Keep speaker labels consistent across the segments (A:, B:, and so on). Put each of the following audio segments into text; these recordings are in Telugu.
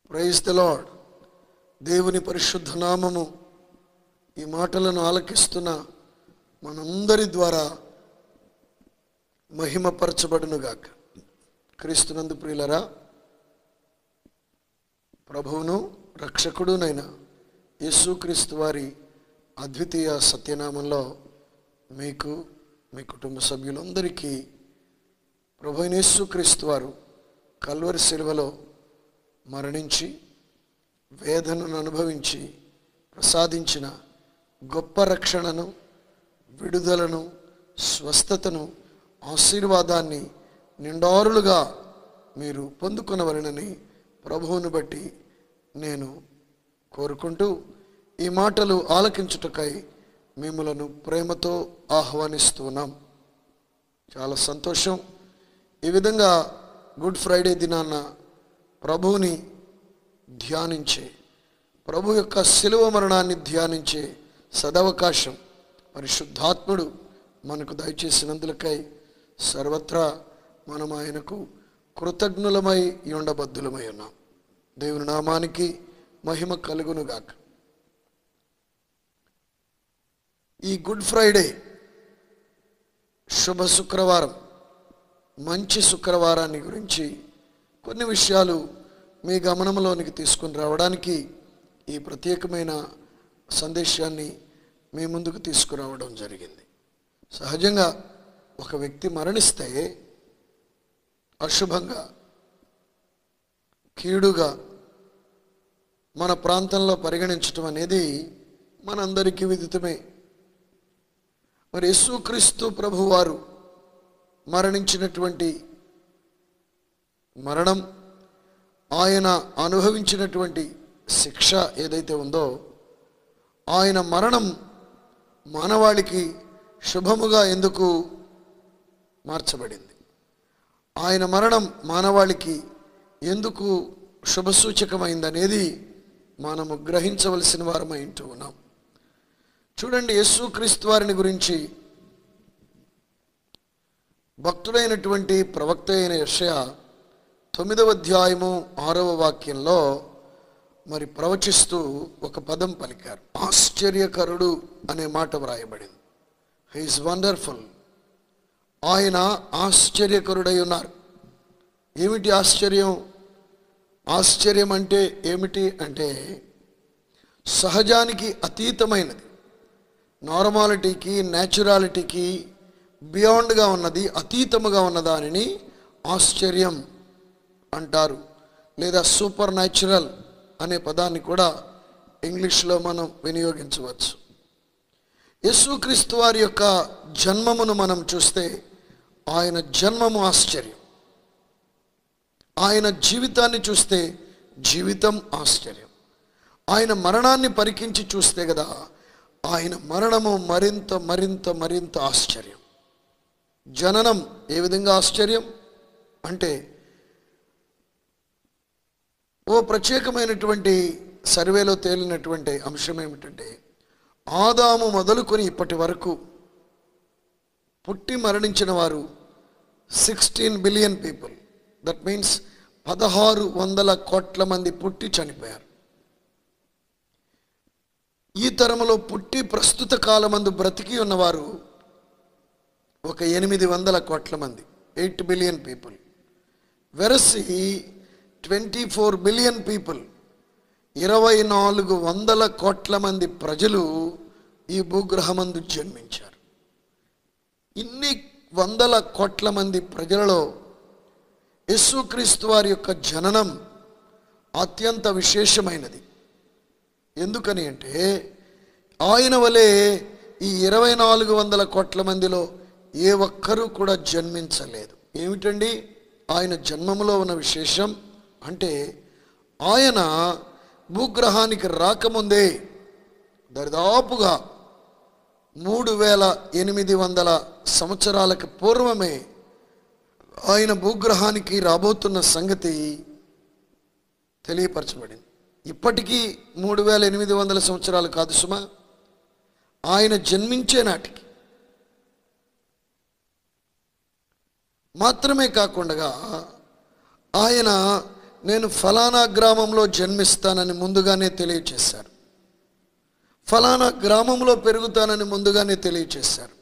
A: Praise the lord. దేవుని పరిశుద్ధ నామము ఈ మాటలను ఆలకిస్తున్న మనందరి ద్వారా మహిమపరచబడునుగాక. క్రీస్తునందు ప్రియులరా, ప్రభువును రక్షకుడునైన యేసుక్రీస్తు వారి అద్వితీయ సత్యనామంలో మీకు, మీ కుటుంబ సభ్యులందరికీ ప్రభువైన యేసుక్రీస్తు వారు కల్వరి శిలువలో మరణించి వేదనను అనుభవించి ప్రసాదించిన గొప్ప రక్షణను, విడుదలను, స్వస్థతను, ఆశీర్వాదాన్ని నిండారులుగా మీరు పొందుకొనవలెనని ప్రభువును బట్టి నేను కోరుకుంటూ ఈ మాటలు ఆలకించుటకై మిమ్మలను ప్రేమతో ఆహ్వానిస్తున్నాం. చాలా సంతోషం. ఈ విధంగా గుడ్ ఫ్రైడే దినాన ప్రభువుని ధ్యానించే, ప్రభు యొక్క శిలువ మరణాన్ని ధ్యానించే సదవకాశం పరిశుద్ధాత్ముడు మనకు దయచేసినందులకై సర్వత్రా మనం ఆయనకు కృతజ్ఞులమై ఉండబద్దులమై ఉన్నాం. దేవుని నామానికి మహిమ కలుగునుగాక. ఈ గుడ్ ఫ్రైడే శుభ శుక్రవారం, మంచి శుక్రవారాన్ని గురించి కొన్ని విషయాలు మీ గమనంలోనికి తీసుకుని రావడానికి ఈ ప్రత్యేకమైన సందేశాన్ని మీ ముందుకు తీసుకురావడం జరిగింది. సహజంగా ఒక వ్యక్తి మరణిస్తే అశుభంగా, కీడుగా మన ప్రాంతంలో పరిగణించటం అనేది మనందరికీ విదితమే. మరి యేసుక్రీస్తు ప్రభువారు మరణించినటువంటి మరణం, ఆయన అనుభవించినటువంటి శిక్ష ఏదైతే ఉందో, ఆయన మరణం మానవాళికి శుభముగా ఎందుకు మార్చబడింది? ఆయన మరణం మానవాళికి ఎందుకు శుభసూచకమైందనేది మనము గ్రహించవలసిన వారమై ఉంటూ ఉన్నాం. చూడండి, యేసుక్రీస్తు వారిని గురించి భక్తుడైనటువంటి ప్రవక్త అయిన యెషయా 9వ అధ్యాయము 6వ వాక్యంలో మరి ప్రవచిస్తూ ఒక పదం పలికారు. ఆశ్చర్యకరుడు అనే మాట వ్రాయబడింది. He is wonderful. ఆయన ఆశ్చర్యకరుడై ఉన్నారు. ఏమిటి ఆశ్చర్యం? ఆశ్చర్యం అంటే ఏమిటి అంటే సహజానికి అతీతమైనది, నార్మాలిటీకి, న్యాచురాలిటీకి బియాండ్గా ఉన్నది, అతీతముగా ఉన్నదానిని ఆశ్చర్యం అంటారు. లేదా సూపర్ న్యాచురల్ అనే పదాన్ని కూడా ఇంగ్లీష్లో మనం వినియోగించవచ్చు. యేసుక్రీస్తు వారి యొక్క జన్మమును మనం చూస్తే ఆయన జన్మము ఆశ్చర్యం. ఆయన జీవితాన్ని చూస్తే జీవితం ఆశ్చర్యం. ఆయన మరణాన్ని పరికించి చూస్తే కదా ఆయన మరణము మరింత మరింత మరింత ఆశ్చర్యం. జననం ఏ విధంగా ఆశ్చర్యం అంటే, ఓ ప్రత్యేకమైనటువంటి సర్వేలో తేలినటువంటి అంశం ఏమిటంటే, ఆదాము మొదలుకొని ఇప్పటి వరకు పుట్టి మరణించిన వారు 16 బిలియన్ పీపుల్. దట్ మీన్స్ 1600 కోట్ల మంది పుట్టి చనిపోయారు. ఈ తరములో పుట్టి ప్రస్తుత కాలమందు బ్రతికి ఉన్నవారు ఒక 800 కోట్ల మంది, 8 బిలియన్ పీపుల్. వెరసి 24 బిలియన్ పీపుల్, 2400 కోట్ల మంది ప్రజలు ఈ భూగ్రహమందు జన్మించారు. ఇన్ని 100 కోట్ల మంది ప్రజలలో యేసుక్రీస్తు వారి యొక్క జననం అత్యంత విశేషమైనది. ఎందుకని అంటే, ఆయన వలె ఈ 2400 కోట్ల మందిలో ఏ ఒక్కరూ కూడా జన్మించలేదు. ఏమిటండి ఆయన జన్మములో ఉన్న విశేషం అంటే, ఆయన భూగ్రహానికి రాకముందే దరిదాపుగా 3800 సంవత్సరాలకు పూర్వమే ఆయన భూగ్రహానికి రాబోతున్న సంగతి తెలియపరచబడింది. ఇప్పటికీ 3800 సంవత్సరాలు కాదు సుమా, ఆయన జన్మించే నాటికి. మాత్రమే కాకుండా ఆయన నేను ఫలానా గ్రామంలో జన్మిస్తానని ముందుగానే తెలియచేశారు. ఫలానా గ్రామంలో పెరుగుతానని ముందుగానే తెలియచేశారు.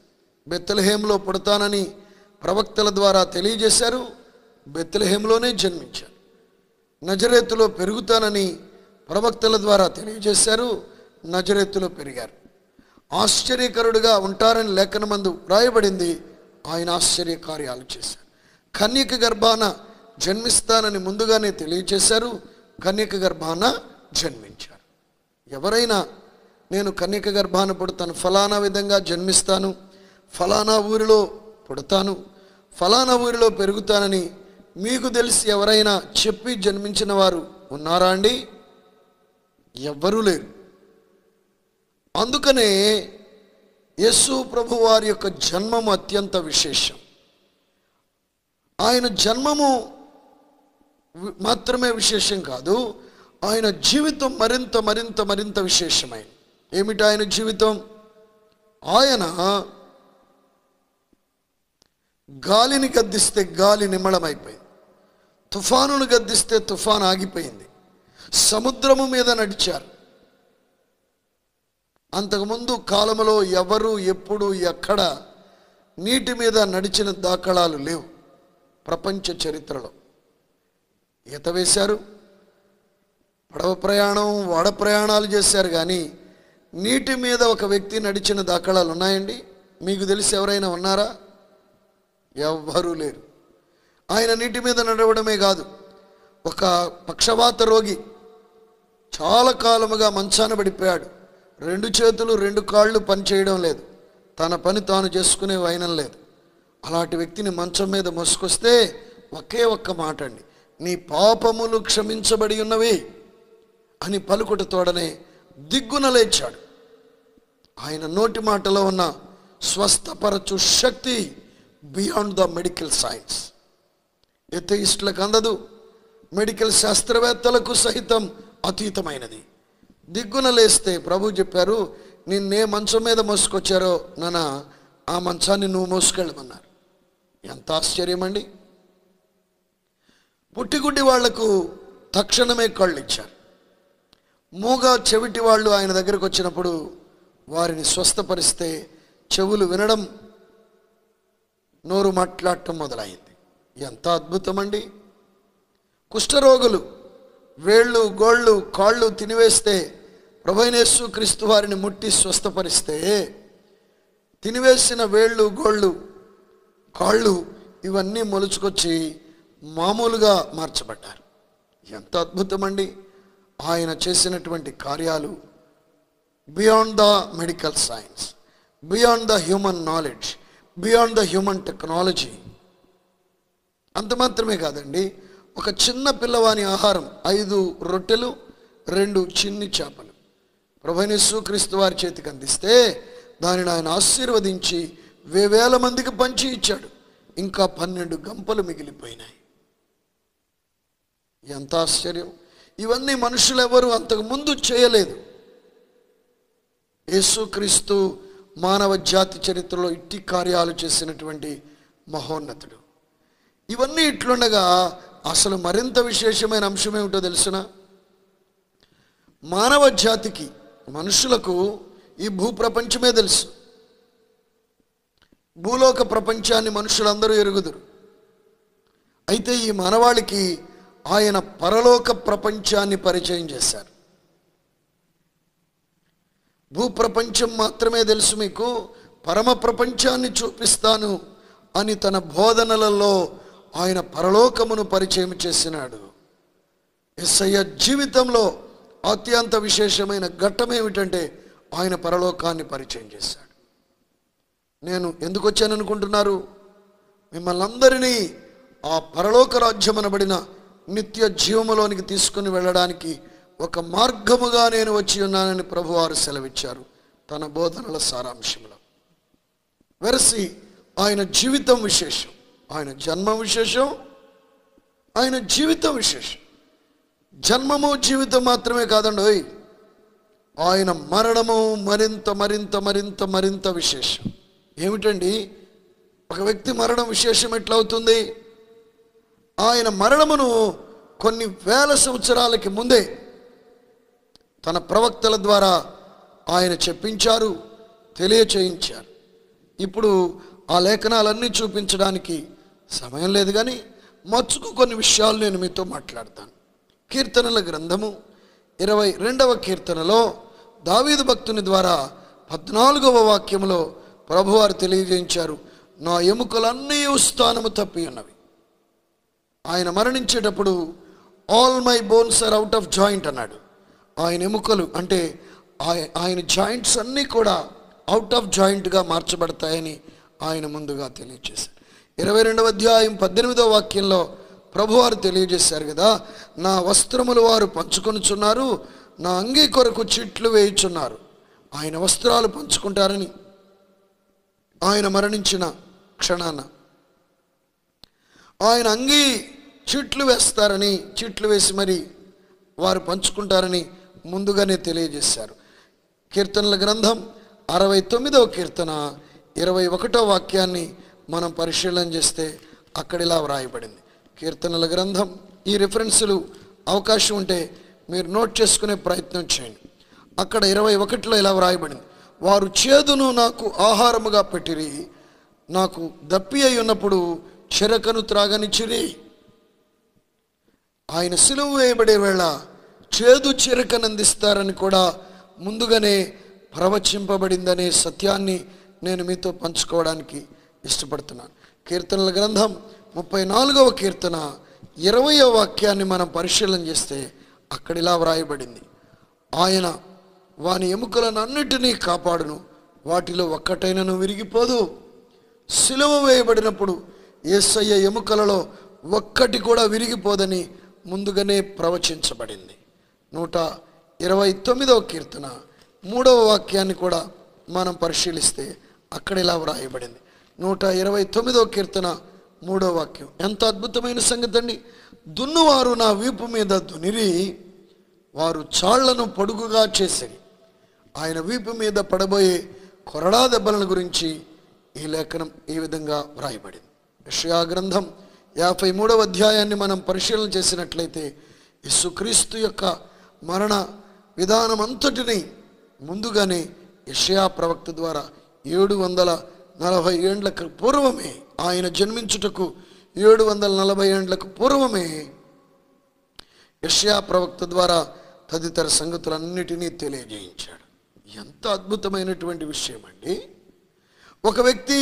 A: బెత్లెహేంలో పుడతానని ప్రవక్తల ద్వారా తెలియజేశారు. బెత్లెహేంలోనే జన్మించారు. నజరేతులో పెరుగుతానని ప్రవక్తల ద్వారా తెలియజేశారు. నజరేతులో పెరిగారు. ఆశ్చర్యకరుడుగా ఉంటారని లేఖనమందు రాయబడింది. ఆయన ఆశ్చర్య కార్యాలు చేశారు. కన్యక గర్భాన జన్మిస్తానని ముందుగానే తెలియజేశారు. కన్యక గర్భాన జన్మించారు. ఎవరైనా నేను కన్యక గర్భాన పుడతాను, ఫలానా విధంగా జన్మిస్తాను, ఫలానా ఊరిలో పుడతాను, ఫలానా ఊరిలో పెరుగుతానని మీకు తెలిసి ఎవరైనా చెప్పి జన్మించిన వారు ఉన్నారా అండి? ఎవ్వరూ లేరు. అందుకనే యేసు ప్రభు వారి యొక్క జన్మము అత్యంత విశేషం. ఆయన జన్మము మాత్రమే విశేషం కాదు, ఆయన జీవితం మరింత మరింత మరింత విశేషమైనది. ఏమిటి ఆయన జీవితం? ఆయన గాలిని గద్దిస్తే గాలి నిమ్మళమైపోయింది, తుఫానును గద్దిస్తే తుఫాను ఆగిపోయింది, సముద్రము మీద నడిచారు. అంతకుముందు కాలంలో ఎవరు ఎప్పుడు ఎక్కడ నీటి మీద నడిచిన దాఖలాలు లేవు. ప్రపంచ చరిత్రలో ఈత వేశారు, పడవ ప్రయాణం, ఓడ ప్రయాణాలు చేశారు, కానీ నీటి మీద ఒక వ్యక్తి నడిచిన దాఖలాలు ఉన్నాయండి? మీకు తెలిసి ఎవరైనా ఉన్నారా? ఎవ్వరూ లేరు. ఆయన నీటి మీద నడవడమే కాదు, ఒక పక్షవాత రోగి చాలా కాలముగా మంచాన పడిపోయాడు. 2 చేతులు 2 కాళ్ళు పని చేయడం లేదు, తన పని తాను చేసుకునే వైనం లేదు. అలాంటి వ్యక్తిని మంచం మీద మోసుకొస్తే ఒకే ఒక్క మాట అండి, నీ పాపములు క్షమించబడి ఉన్నవి అని పలుకుట తోడనే దిగ్గున లేచాడు. ఆయన నోటి మాటలో ఉన్న స్వస్థపరచు శక్తి బియాండ్ ద మెడికల్ సైన్స్. ఎథయిస్టులకు అందదు, మెడికల్ శాస్త్రవేత్తలకు సహితం అతీతమైనది. దిగ్గున లేస్తే ప్రభు చెప్పారు, నిన్నే మంచం మీద మోసుకొచ్చారో నాన్న, ఆ మంచాన్ని నువ్వు మోసుకెళ్ళమన్నారు. ఎంత ఆశ్చర్యం అండి! పుట్టిగుడ్డి వాళ్లకు తక్షణమే కళ్ళు ఇచ్చారు. మూగ చెవిటి వాళ్ళు ఆయన దగ్గరకు వచ్చినప్పుడు వారిని స్వస్థపరిస్తే చెవులు వినడం, నోరు మాట్లాడటం మొదలైంది. ఎంత అద్భుతం అండి! కుష్ఠరోగులు వేళ్ళు గోళ్ళు కాళ్ళు తినివేస్తే ప్రభువైన యేసుక్రీస్తు వారిని ముట్టి స్వస్థపరిస్తే తినివేసిన వేళ్ళు గోళ్ళు కాళ్ళు ఇవన్నీ మొలుచుకొచ్చి మామూలుగా మార్చబడ్డారు. ఎంత అద్భుతం అండి! ఆయన చేసినటువంటి కార్యాలు beyond the medical science, beyond the human knowledge, beyond the human technology. అంత మాత్రమే కాదండి, ఒక చిన్న పిల్లవాని ఆహారం 5 రొట్టెలు 2 చిన్ని చేపలు ప్రభువైన యేసుక్రీస్తు వారి చేతికి అందిస్తే దానిని ఆయన ఆశీర్వదించి 1000 మందికి పంచి ఇచ్చాడు. ఇంకా 12 గంపలు మిగిలిపోయినాయి. ఎంత ఆశ్చర్యం! ఇవన్నీ మనుషులెవరు అంతకుముందు చేయలేదు. యేసుక్రీస్తు మానవ జాతి చరిత్రలో ఇట్టి కార్యాలు చేసినటువంటి మహోన్నతుడు. ఇవన్నీ ఇట్లుండగా అసలు మరింత విశేషమైన అంశం ఏమిటో తెలుసునా? మానవ జాతికి, మనుషులకు ఈ భూప్రపంచమే తెలుసు. భూలోక ప్రపంచాన్ని మనుషులందరూ ఎరుగుదురు. అయితే ఈ మానవాళికి ఆయన పరలోక ప్రపంచాన్ని పరిచయం చేశారు. భూప్రపంచం మాత్రమే తెలుసు మీకు, పరమ ప్రపంచాన్ని చూపిస్తాను అని తన బోధనలలో ఆయన పరలోకమును పరిచయం చేసినాడు. యేసయ్య జీవితంలో అత్యంత విశేషమైన ఘట్టం ఏమిటంటే ఆయన పరలోకాన్ని పరిచయం చేశాడు. నేను ఎందుకు వచ్చాననుకుంటున్నారు? మిమ్మల్ని అందరినీ ఆ పరలోక రాజ్యం అనబడిన నిత్య జీవములోనికి తీసుకుని వెళ్ళడానికి ఒక మార్గముగా నేను వచ్చి ఉన్నానని ప్రభువారు సెలవిచ్చారు తన బోధనల సారాంశంలో. వెరసి ఆయన జీవితం విశేషం, ఆయన జన్మం విశేషం, ఆయన జీవితం విశేషం. జన్మము జీవితం మాత్రమే కాదండి, ఆయన మరణము మరింత మరింత మరింత మరింత విశేషం. ఏమిటండి? ఒక వ్యక్తి మరణం విశేషం ఎట్లవుతుంది? ఆయన మరణమును కొన్ని వేల సంవత్సరాలకి ముందే తన ప్రవక్తల ద్వారా ఆయన చెప్పించారు, తెలియచేయించారు. ఇప్పుడు ఆ లేఖనాలన్నీ చూపించడానికి సమయం లేదు, కానీ మచ్చుకు కొన్ని విషయాలు నేను మీతో మాట్లాడతాను. కీర్తనల గ్రంథము 22వ కీర్తనలో దావీదు భక్తుని ద్వారా 14వ వాక్యములో ప్రభువారు తెలియజేయించారు, నా ఎముకలన్నీ స్థానము తప్పి ఉన్నవి. ఆయన మరణించేటప్పుడు all my bones are out of joint అన్నాడు. ఆయన ఎముకలు అంటే ఆయన జాయింట్స్ అన్నీ కూడా అవుట్ ఆఫ్ జాయింట్గా మార్చబడతాయని ఆయన ముందుగా తెలియజేశారు. 22వ అధ్యాయం 18వ వాక్యంలో ప్రభువారు తెలియజేశారు కదా, నా వస్త్రములు వారు పంచుకొనుచున్నారు, నా అంగీ కొరకు చీట్లు వేయుచున్నారు. ఆయన వస్త్రాలు పంచుకుంటారని ఆయన మరణించిన క్షణాన ఆయన అంగీ చీట్లు వేస్తారని, చీట్లు వేసి మరి వారు పంచుకుంటారని ముందుగానే తెలియజేశారు. కీర్తనల గ్రంథం 69వ కీర్తన 21వ వాక్యాన్ని మనం పరిశీలన చేస్తే అక్కడ ఇలా వ్రాయబడింది. కీర్తనల గ్రంథం, ఈ రిఫరెన్సులు అవకాశం ఉంటే మీరు నోట్ చేసుకునే ప్రయత్నం చేయండి. అక్కడ 21లో ఇలా వ్రాయబడింది, వారు చేదును నాకు ఆహారముగా పెట్టిరి, నాకు దప్పి అయి ఉన్నప్పుడు చెరకను త్రాగనిచ్చిరి. ఆయన సిలువ వేయబడే వేళ చేదు చెరకనందిస్తారని కూడా ముందుగానే ప్రవచింపబడిందనే సత్యాన్ని నేను మీతో పంచుకోవడానికి ఇష్టపడుతున్నాను. కీర్తనల గ్రంథం 34వ కీర్తన 20వ వాక్యాన్ని మనం పరిశీలన చేస్తే అక్కడ ఇలా వ్రాయబడింది, ఆయన వాని ఎముకలను అన్నిటినీ కాపాడును, వాటిలో ఒక్కటైనను విరిగిపోదు. సిలువ వేయబడినప్పుడు యేసయ్య ఎముకలలో ఒక్కటి కూడా విరిగిపోదని ముందుగానే ప్రవచించబడింది. 129వ కీర్తన 3వ వాక్యాన్ని కూడా మనం పరిశీలిస్తే అక్కడ ఇలా వ్రాయబడింది. 129వ కీర్తన 3వ వాక్యం ఎంత అద్భుతమైన సంగతి అండి. దున్నువారు నా వీపు మీద దునిరి, వారు చాళ్లను పొడుగుగా చేసేది. ఆయన వీపు మీద పడబోయే కొరడా దెబ్బలను గురించి ఈ లేఖనం ఈ విధంగా వ్రాయబడింది. యెషయా గ్రంథం 53వ అధ్యాయాన్ని మనం పరిశీలన చేసినట్లయితే యేసుక్రీస్తు యొక్క మరణ విధానం అంతటిని ముందుగానే యెషయా ప్రవక్త ద్వారా 740 ఏండ్లకు పూర్వమే, ఆయన జన్మించుటకు 740 ఏండ్లకు పూర్వమే యెషయా ప్రవక్త ద్వారా తదితర సంగతులన్నిటినీ తెలియజేయించాడు. ఎంత అద్భుతమైనటువంటి విషయం అండి. ఒక వ్యక్తి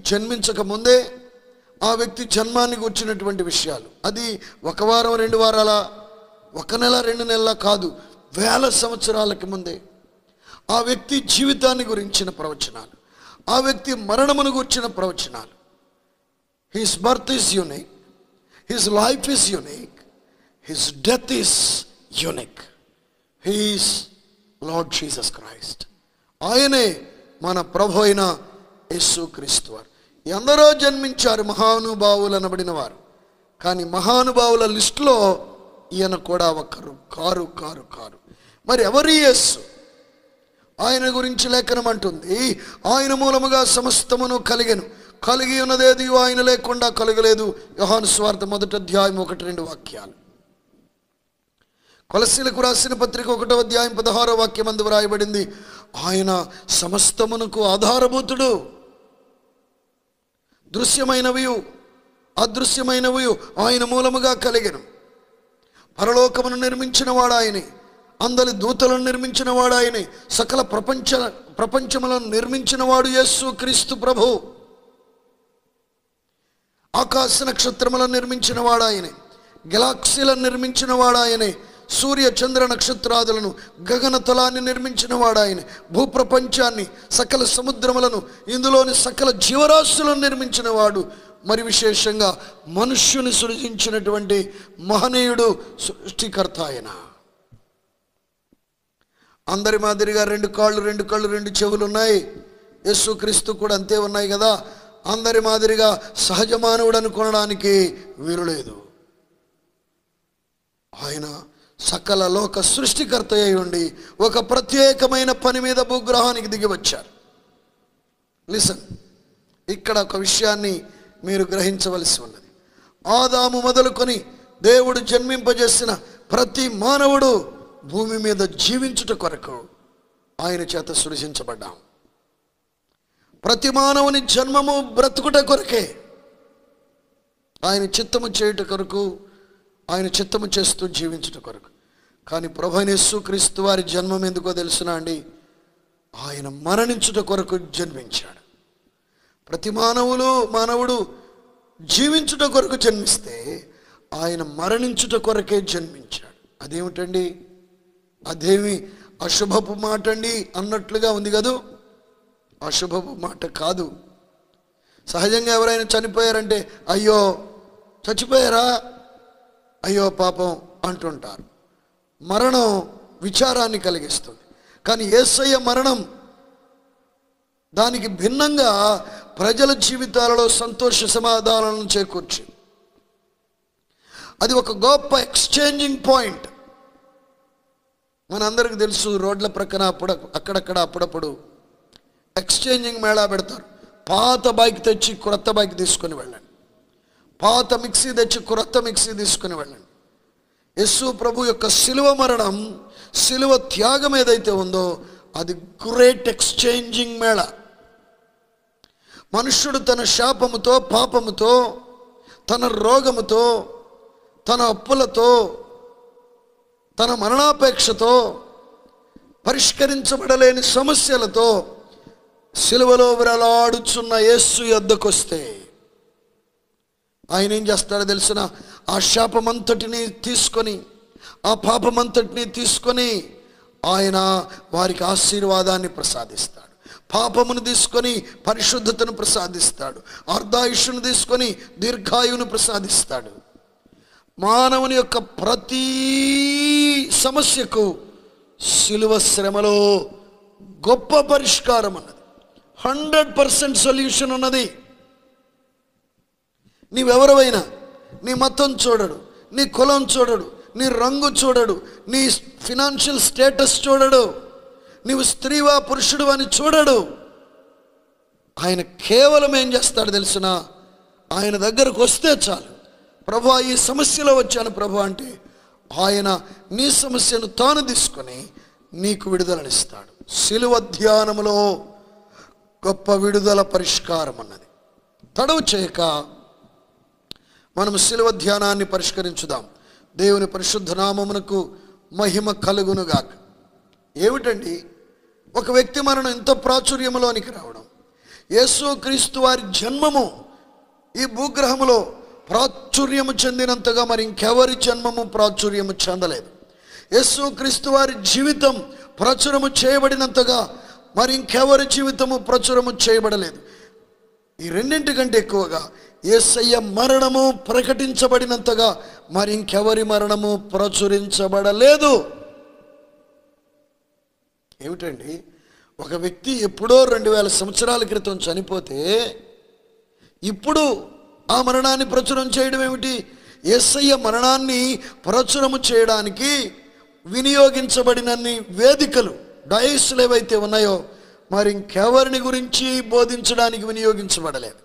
A: జన్మించక ముందే ఆ వ్యక్తి జన్మానికి వచ్చినటువంటి విషయాలు, అది ఒక వారం 2 వారాల, ఒక నెల 2 నెలల కాదు, వేల సంవత్సరాలకి ముందే ఆ వ్యక్తి జీవితాన్ని గురించిన ప్రవచనాలు, ఆ వ్యక్తి మరణమును గురించిన ప్రవచనాలు. His birth is unique, his life is unique, his death is unique. He is lord Jesus Christ. ఆయనే మన ప్రభు అయిన యేసుక్రీస్తు వారు. ఎందరో జన్మించారు మహానుభావులు అనబడిన వారు, కానీ మహానుభావుల లిస్టులో ఈయన కూడా ఒకరు కారు కారు కారు. మరి ఎవరి యేసు? ఆయన గురించి లేఖనం అంటుంది, ఆయన మూలముగా సమస్తమును కలిగెను, కలిగి ఉన్నదేది ఆయన లేకుండా కలగలేదు. యోహాను సువార్త 1వ అధ్యాయం 1-2 వాక్యాలు. కొలస్సీలకు రాసిన పత్రిక 1వ అధ్యాయం 16వ వాక్యం అందు వ్రాయబడింది, ఆయన సమస్తమునకు ఆధారభూతుడు. దృశ్యమైనవి అదృశ్యమైనవి ఆయన మూలముగా కలిగెను. పరలోకమును నిర్మించిన వాడు ఆయనే, అందరి దూతలను నిర్మించిన వాడు ఆయనే, సకల ప్రపంచములను నిర్మించిన వాడు యేసు క్రీస్తు ప్రభు. ఆకాశ నక్షత్రములను నిర్మించిన వాడు ఆయనే, గెలాక్సీలను నిర్మించిన వాడు ఆయనే, సూర్య చంద్ర నక్షత్రాదులను గగన తలాన్ని నిర్మించిన వాడు ఆయనే, భూప్రపంచాన్ని, సకల సముద్రములను, ఇందులోని సకల జీవరాశులను నిర్మించిన వాడు, మరి విశేషంగా మనుష్యుని సృజించినటువంటి మహనీయుడు, సృష్టికర్త ఆయన. అందరి మాదిరిగా 2 కాళ్ళు 2 చెవులు ఉన్నాయి. యేసుక్రీస్తు కూడా అంతే ఉన్నాయి కదా. అందరి మాదిరిగా సహజ మానవుడు అనుకోవడానికి వీలు లేదు. ఆయన సకల లోక సృష్టికర్త అయి ఉండి ఒక ప్రత్యేకమైన పని మీద భూగ్రహానికి దిగి వచ్చారు. లిసన్, ఇక్కడ ఒక విషయాన్ని మీరు గ్రహించవలసి ఉన్నది. ఆదాము మొదలుకొని దేవుడు జన్మింపజేసిన ప్రతి మానవుడు భూమి మీద జీవించుట కొరకు ఆయన చేత సృజించబడ్డాం. ప్రతి మానవుని జన్మము బ్రతుకుట కొరకే, ఆయన చిత్తము చేయుట కొరకు, ఆయన చిత్తము చేస్తూ జీవించుట కొరకు. కానీ ప్రభువైన యేసుక్రీస్తు వారి జన్మం ఎందుకో తెలుసునా అండి? ఆయన మరణించుట కొరకు జన్మించాడు. ప్రతి మానవుడు జీవించుట కొరకు జన్మిస్తే ఆయన మరణించుట కొరకే జన్మించాడు. అదేమిటండి? అదేమి అశుభపు మాట అండి అన్నట్లుగా ఉంది కదూ. అశుభపు మాట కాదు. సహజంగా ఎవరైనా చనిపోయారంటే అయ్యో చచ్చిపోయారా, అయ్యో పాపం అంటుంటారు. మరణం విచారాన్ని కలిగిస్తుంది. కానీ యేసయ్య మరణం దానికి భిన్నంగా ప్రజల జీవితాలలో సంతోష సమాధానాలను చేకూర్చి, అది ఒక గొప్ప ఎక్స్చేంజింగ్ పాయింట్. మనందరికీ తెలుసు, రోడ్ల ప్రక్కన అక్కడక్కడ అప్పుడప్పుడు ఎక్స్చేంజింగ్ మేళా పెడతారు. పాత బైక్ తెచ్చి క్రొత్త బైక్ తీసుకొని వెళ్ళండి, పాత మిక్సీ తెచ్చి క్రొత్త మిక్సీ తీసుకొని వెళ్ళండి. యేసు ప్రభు యొక్క శిలువ మరణం, శిలువ త్యాగం ఏదైతే ఉందో అది గ్రేట్ ఎక్స్చేంజింగ్ మేళా. మనుష్యుడు తన శాపముతో, పాపముతో, తన రోగముతో, తన అప్పులతో, తన మరణాపేక్షతో, పరిష్కరించబడలేని సమస్యలతో సిలువలో విరలాడుచున్న యేసు యొద్దకొస్తే ఆయన ఏం చేస్తాడో తెలుసిన? ఆ శాపమంతటిని తీసుకొని, ఆ పాపమంతటిని తీసుకొని ఆయన వారికి ఆశీర్వాదాన్ని ప్రసాదిస్తాడు. పాపమును తీసుకొని పరిశుద్ధతను ప్రసాదిస్తాడు. అర్ధాయుష్ను తీసుకొని దీర్ఘాయువును ప్రసాదిస్తాడు. మానవుని యొక్క ప్రతి సమస్యకు శిలువ శ్రమలో గొప్ప పరిష్కారం అన్నది, 100% సొల్యూషన్ ఉన్నది. నీవెవరైనా నీ మతం చూడడు, నీ కులం చూడడు, నీ రంగు చూడడు, నీ ఫినాన్షియల్ స్టేటస్ చూడడు, నీవు స్త్రీవా పురుషుడు అని చూడడు. ఆయన కేవలం ఏం చేస్తాడు తెలుసునా? ఆయన దగ్గరకు వస్తే చాలు, ప్రభువా ఈ సమస్యలో వచ్చాను ప్రభు అంటే ఆయన నీ సమస్యను తాను తీసుకొని నీకు విడుదలనిస్తాడు. శిలువ ధ్యానములో గొప్ప విడుదల పరిష్కారం అన్నది. తడవు చేయక మనము శిలువ ధ్యానాన్ని పరిష్కరించుదాం. దేవుని పరిశుద్ధ నామమునకు మహిమ కలుగునుగాక. ఏమిటండి? ఒక వ్యక్తి మరణం ఇంత ప్రాచుర్యములోనికి రావడం, యేసుక్రీస్తు వారి జన్మము ఈ భూగ్రహములో ప్రాచుర్యము చెందినంతగా మరి ఇంకెవరి జన్మము ప్రాచుర్యము చెందలేదు. యేసుక్రీస్తు వారి జీవితం ప్రచురము చేయబడినంతగా మరి ఇంకెవరి జీవితము ప్రచురము చేయబడలేదు. ఈ రెండింటికంటే ఎక్కువగా యేసయ్య మరణము ప్రకటించబడినంతగా మరి ఇంకెవరి మరణము ప్రచురించబడలేదు. ఏమిటండి? ఒక వ్యక్తి ఎప్పుడో 2000 సంవత్సరాల క్రితం చనిపోతే ఇప్పుడు ఆ మరణాన్ని ప్రచురం చేయడం ఏమిటి? యేసయ్య మరణాన్ని ప్రచురము చేయడానికి వినియోగించబడినన్ని వేదికలు, డయస్లు ఏవైతే ఉన్నాయో మరి ఇంకెవరిని గురించి బోధించడానికి వినియోగించబడలేదు.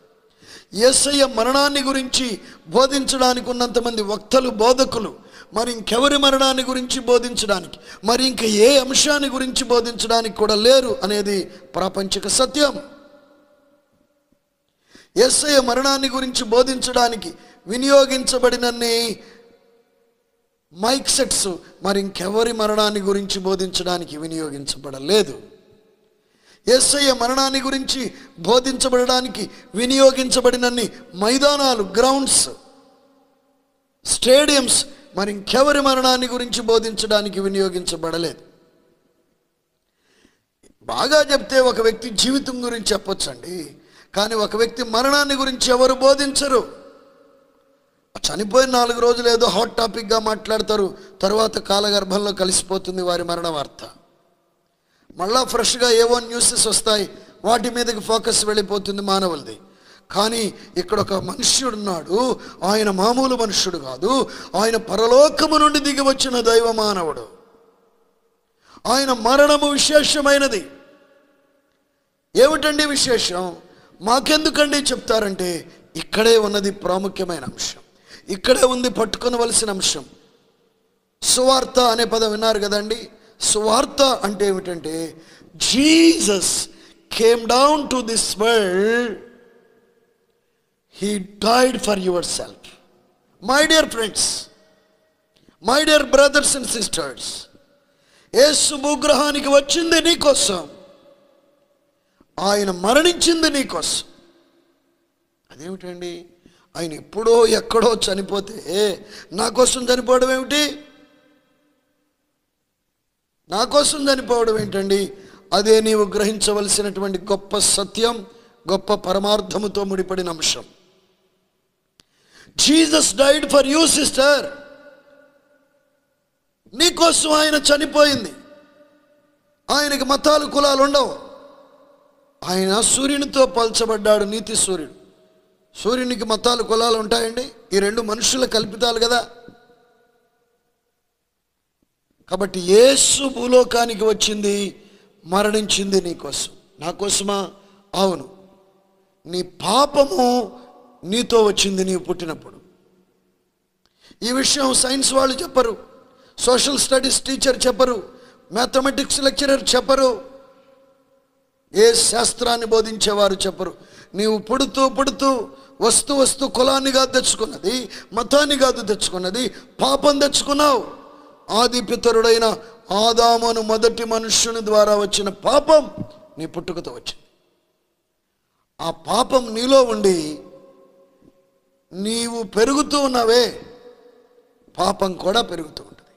A: యేసయ్య మరణాన్ని గురించి బోధించడానికి ఉన్నంతమంది వక్తలు, బోధకులు మరి ఇంకెవరి మరణాన్ని గురించి బోధించడానికి, మరి ఇంక ఏ అంశాన్ని గురించి బోధించడానికి కూడా లేరు అనేది ప్రాపంచిక సత్యం. యేసయ్య మరణాన్ని గురించి బోధించడానికి వినియోగించబడినన్ని మైక్ సెట్స్ మరి ఇంకెవరి మరణాన్ని గురించి బోధించడానికి వినియోగించబడలేదు. యేసయ్య మరణాన్ని గురించి బోధించబడడానికి వినియోగించబడినన్ని మైదానాలు, గ్రౌండ్స్, స్టేడియంస్ మరి ఇంకెవరి మరణాన్ని గురించి బోధించడానికి వినియోగించబడలేదు. బాగా చెప్తే ఒక వ్యక్తి జీవితం గురించి చెప్పొచ్చండి, కానీ ఒక వ్యక్తి మరణాన్ని గురించి ఎవరు బోధించరు. చనిపోయిన 4 రోజులు ఏదో హాట్ టాపిక్గా మాట్లాడతారు, తర్వాత కాలగర్భంలో కలిసిపోతుంది వారి మరణ వార్త. మళ్ళా ఫ్రెష్గా ఏవో న్యూసెస్ వస్తాయి, వాటి మీదకి ఫోకస్ వెళ్ళిపోతుంది మానవులది. కానీ ఇక్కడ ఒక మనుష్యుడున్నాడు, ఆయన మామూలు మనుష్యుడు కాదు, ఆయన పరలోకము నుండి దిగి వచ్చిన దైవ మానవుడు. ఆయన మరణము విశేషమైనది. ఏమిటండి విశేషం? మాకెందుకండి చెప్తారంటే ఇక్కడే ఉన్నది ప్రాముఖ్యమైన అంశం. ఇక్కడే ఉంది పట్టుకొనవలసిన అంశం. సువార్త అనే పదం విన్నారు కదండి. సువార్త అంటే ఏమిటంటే Jesus came down to this world, he died for your self. My dear friends, my dear brothers and sisters, యేసు భూగ్రహానికి వచ్చింది నీ కోసం, ఆయన మరణించింది నీ కోసం. అదేమిటండి, ఆయన ఎప్పుడో ఎక్కడో చనిపోతే నా కోసం చనిపోవడం ఏమిటి? నా కోసం చనిపోవడం ఏంటండి? అదే నీవు గ్రహించవలసినటువంటి గొప్ప సత్యం, గొప్ప పరమార్థముతో ముడిపడిన అంశం. Jesus died for you sister. నీకోసం ఆయన చనిపోయింది. ఆయనకి మతాలు కులాలు ఉండవు. ఆయన సూర్యునితో పోల్చబడ్డాడు, నీతి సూర్యుడు. సూర్యునికి మతాలు కులాలు ఉంటాయండి? ఈ రెండు మనుషుల కల్పితాలు కదా. కాబట్టి యేసు భూలోకానికి వచ్చింది, మరణించింది నీకోసం. నా కోసమా? అవును. నీ పాపము నీతో వచ్చింది నీవు పుట్టినప్పుడు. ఈ విషయం సైన్స్ వాళ్ళు చెప్పరు, సోషల్ స్టడీస్ టీచర్ చెప్పరు, మ్యాథమెటిక్స్ లెక్చరర్ చెప్పరు, ఏ శాస్త్రాన్ని బోధించేవారు చెప్పరు. నీవు పుడుతూ పుడుతూ వస్తూ కులాన్ని కాదు తెచ్చుకున్నది, మతాన్ని కాదు తెచ్చుకున్నది, పాపం తెచ్చుకున్నావు. ఆది పితరుడైన ఆదామును మొదటి మనుష్యుని ద్వారా వచ్చిన పాపం నీ పుట్టుకతో వచ్చింది. ఆ పాపం నీలో ఉండి నీవు పెరుగుతూ ఉన్నావే, పాపం కూడా పెరుగుతూ ఉంటుంది.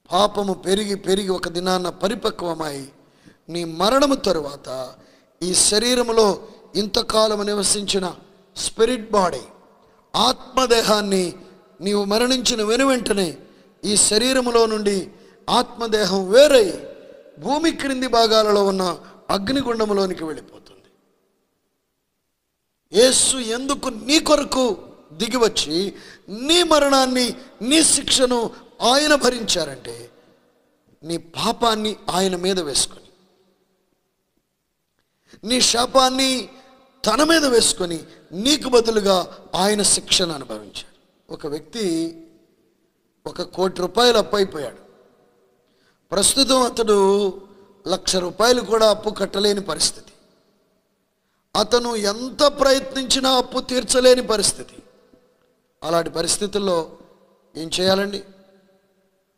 A: పాపము పెరిగి పెరిగి ఒక దినాన్న పరిపక్వమై నీ మరణము తరువాత ఈ శరీరములో ఇంతకాలము నివసించిన స్పిరిట్ బాడీ, ఆత్మదేహాన్ని నీవు మరణించిన వెనువెంటనే ఈ శరీరములో నుండి ఆత్మదేహం వేరై భూమి క్రింది భాగాలలో ఉన్న అగ్నిగుండములోనికి వెళ్ళిపోతుంది. యేసు ఎందుకు నీ కొరకు దిగివచ్చి నీ మరణాన్ని, నీ శిక్షను ఆయన భరించారంటే నీ పాపాన్ని ఆయన మీద వేసుకొని, నీ శాపాన్ని తన మీద వేసుకొని నీకు బదులుగా ఆయన శిక్షను అనుభవించాడు. ఒక వ్యక్తి 1 కోటి రూపాయలు అప్పు అయిపోయాడు. ప్రస్తుతం అతడు 1,00,000 రూపాయలు కూడా అప్పు కట్టలేని పరిస్థితి. అతను ఎంత ప్రయత్నించినా అప్పు తీర్చలేని పరిస్థితి. అలాంటి పరిస్థితుల్లో ఏం చేయాలండి?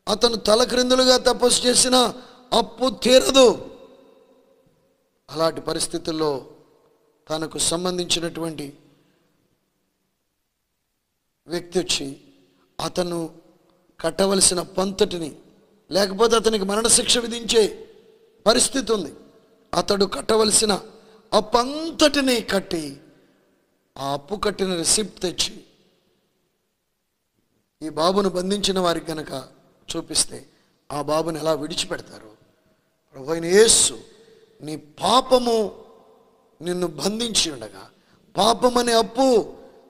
A: అతను తలక్రిందులుగా తపస్సు చేసినా అప్పు తీరదు. అలాంటి పరిస్థితుల్లో తనకు సంబంధించినటువంటి వ్యక్తి వచ్చి అతను కట్టవలసిన పంతటిని, లేకపోతే అతనికి మరణశిక్ష విధించే పరిస్థితి ఉంది, అతడు కట్టవలసిన అప్పంతటిని కట్టి ఆ అప్పు కట్టిన రిసిప్ట్ తెచ్చి ఈ బాబును బంధించిన వారికి గనక చూపిస్తే ఆ బాబుని ఎలా విడిచిపెడతారు? ప్రభువైన యేసు నీ పాపము నిన్ను బంధించి ఉండగా, పాపమనే అప్పు,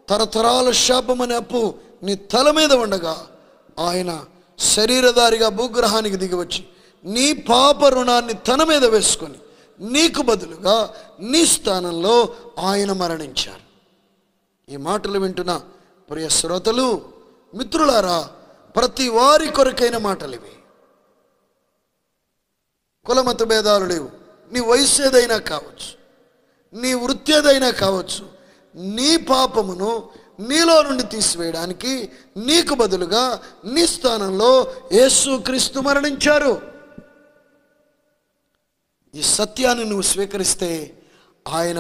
A: తరతరాల శాపమనే అప్పు నీ తల మీద ఉండగా, ఆయన శరీరధారిగా భూగ్రహానికి దిగివచ్చి నీ పాప రుణాన్ని తన మీద వేసుకొని నీకు బదులుగా నీ స్థానంలో ఆయన మరణించారు. ఈ మాటలు వింటున్న ప్రియ శ్రోతలు, మిత్రులారా, ప్రతి వారి కొరకైన మాటలు ఇవి. కులమత భేదాలు లేవు. నీ వయసు ఏదైనా కావచ్చు, నీ వృత్తి ఏదైనా కావచ్చు, నీ పాపమును నీలో నుండి తీసివేయడానికి నీకు బదులుగా నీ స్థానంలో యేసుక్రీస్తు మరణించారు. ఈ సత్యాన్ని నువ్వు స్వీకరిస్తే ఆయన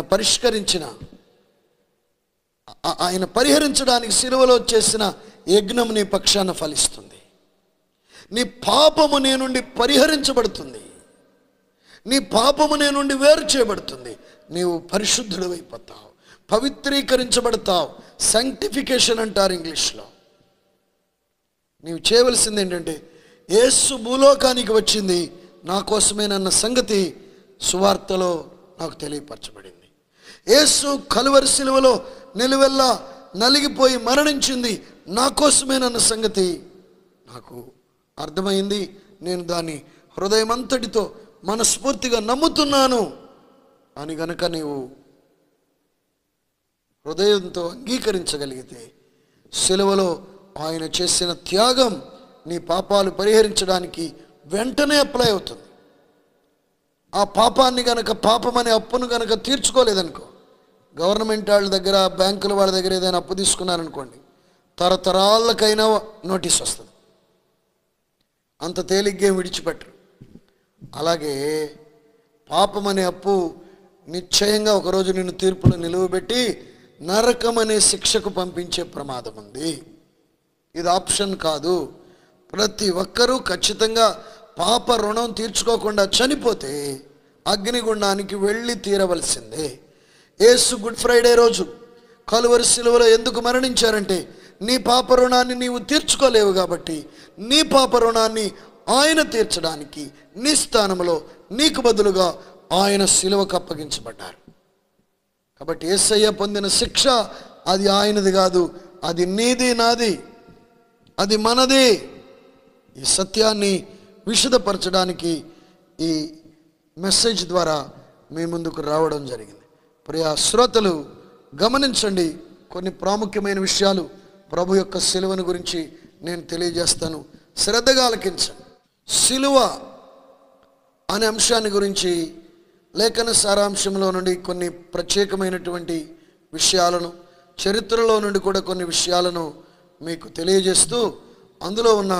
A: పరిహరించడానికి సిలువలో చేసిన యజ్ఞం నీ పక్షాన ఫలిస్తుంది. నీ పాపము నీ నుండి పరిహరించబడుతుంది. నీ పాపము నీ నుండి వేరు చేయబడుతుంది. నీవు పరిశుద్ధుడు అయిపోతావు, పవిత్రీకరించబడతావు. శాంక్టిఫికేషన్ అంటారు ఇంగ్లీష్లో. నీవు చేయవలసింది ఏంటంటే, యేసు భూలోకానికి వచ్చింది నా కోసమేనన్న సంగతి సువార్తలో నాకు తెలియపరచబడింది. యేసు కలువరి సిలువలో నిలువెల్లా నలిగిపోయి మరణించింది నా కోసమేనన్న సంగతి నాకు అర్థమైంది. నేను దాన్ని హృదయమంతటితో మనస్ఫూర్తిగా నమ్ముతున్నాను అని గనక నీవు హృదయంతో అంగీకరించగలిగితే సిలువలో ఆయన చేసిన త్యాగం నీ పాపాలు పరిహరించడానికి వెంటనే అప్లై అవుతుంది. ఆ పాపాన్ని గనక, పాపమనే అప్పును గనక తీర్చుకోలేదనుకో, గవర్నమెంట్ వాళ్ళ దగ్గర, బ్యాంకుల వాళ్ళ దగ్గర ఏదైనా అప్పు తీసుకున్నారనుకోండి, తరతరాలకైనా నోటీస్ వస్తుంది. అంత తేలిగ్గా విడిచిపెట్టరు. అలాగే పాపం అనే అప్పు నిశ్చయంగా ఒకరోజు నిన్ను తీర్పులో నిలువబెట్టి నరకం అనే శిక్షకు పంపించే ప్రమాదం ఉంది. ఇది ఆప్షన్ కాదు. ప్రతి ఒక్కరూ ఖచ్చితంగా పాప రుణం తీర్చుకోకుండా చనిపోతే అగ్నిగుండానికి వెళ్ళి తీరవలసిందే. యేసు గుడ్ ఫ్రైడే రోజు కలువరి సిలువలో ఎందుకు మరణించారంటే, నీ పాప రుణాన్ని నీవు తీర్చుకోలేవు కాబట్టి నీ పాప రుణాన్ని ఆయన తీర్చడానికి నీ స్థానంలో నీకు బదులుగా ఆయన సిలువకు అప్పగించబడ్డారు. కాబట్టి యేసయ్య పొందిన శిక్ష అది ఆయనది కాదు, అది నీది, నాది, అది మనది. ఈ సత్యాన్ని విశదపరచడానికి ఈ మెసేజ్ ద్వారా మీ ముందుకు రావడం జరిగింది. ప్రియ శ్రోతలు గమనించండి, కొన్ని ప్రాముఖ్యమైన విషయాలు ప్రభు యొక్క సిలువను గురించి నేను తెలియజేస్తాను. శ్రద్ధగా ఆలకించండి. సిలువ అనే అంశాన్ని గురించి లేఖన సారాంశంలో నుండి కొన్ని ప్రత్యేకమైనటువంటి విషయాలను, చరిత్రలో నుండి కూడా కొన్ని విషయాలను మీకు తెలియజేస్తూ అందులో ఉన్న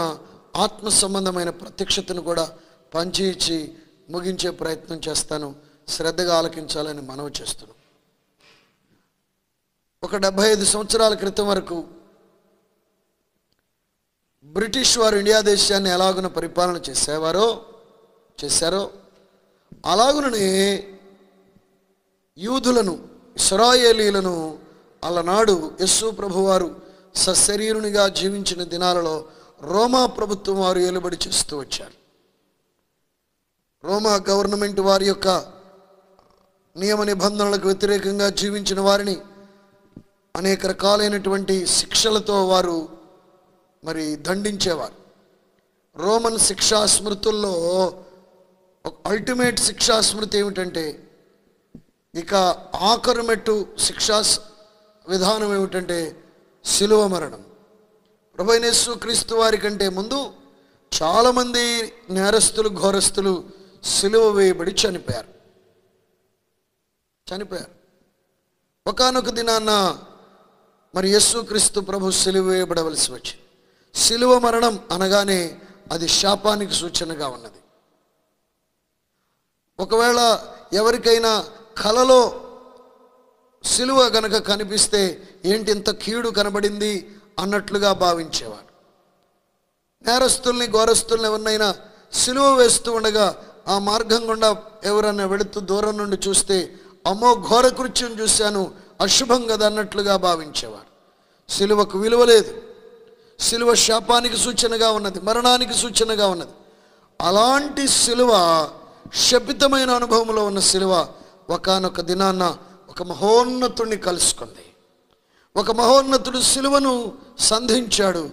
A: ఆత్మ సంబంధమైన ప్రత్యక్షతను కూడా పంచి ఇచ్చి ముగించే ప్రయత్నం చేస్తాను. శ్రద్ధగా ఆలకించాలని మనవి చేస్తున్నాను. ఒక 75 సంవత్సరాల క్రితం వరకు బ్రిటిష్ వారు ఇండియా దేశాన్ని ఎలాగున పరిపాలన చేశారో అలాగుననే యూదులను, ఇశ్రాయేలీలను అలనాడు యేసు ప్రభువారు సశరీరునిగా జీవించిన దినాలలో రోమా ప్రభుత్వం వారు ఏలుబడి చేస్తూ వచ్చారు. రోమా గవర్నమెంట్ వారి యొక్క నియమ నిబంధనలకు వ్యతిరేకంగా జీవించిన వారిని అనేక రకాలైనటువంటి శిక్షలతో వారు మరి దండించేవారు. రోమన్ శిక్షా స్మృతుల్లో అల్టిమేట్ శిక్షా స్మృతి ఏమిటంటే, ఇక ఆఖరు మెట్టు శిక్షా విధానం ఏమిటంటే శిలువ మరణం. ప్రభువైన యేసు క్రీస్తు వారి కంటే ముందు చాలామంది నేరస్తులు, ఘోరస్తులు సిలువ వేయబడి చనిపోయారు. ఒకానొక దినాన్న మరి యేసు క్రీస్తు ప్రభు సిలువ వేయబడవలసి వచ్చింది. సిలువ మరణం అనగానే అది శాపానికి సూచనగా ఉన్నది. ఒకవేళ ఎవరికైనా కలలో సిలువ గనక కనిపిస్తే ఏంటి ఇంత కీడు కనబడింది అన్నట్లుగా భావించేవారు. నేరస్తుల్ని, ఘోరస్తుల్ని ఎవరినైనా సిలువ వేస్తూ ఉండగా ఆ మార్గం గుండా ఎవరన్నా వెళుతూ దూరం నుండి చూస్తే, అమ్మో ఘోర కృత్యం చూశాను, అశుభం కదా అన్నట్లుగా భావించేవారు. సిలువకు విలువ లేదు. సిలువ శాపానికి సూచనగా ఉన్నది, మరణానికి సూచనగా ఉన్నది. అలాంటి సిలువ, శపితమైన అనుభవంలో ఉన్న సిలువ ఒకానొక దినాన్న ఒక మహోన్నతుడిని కలుసుకుంది. ఒక మహోన్నతుడు సిలువను సంధించాడు.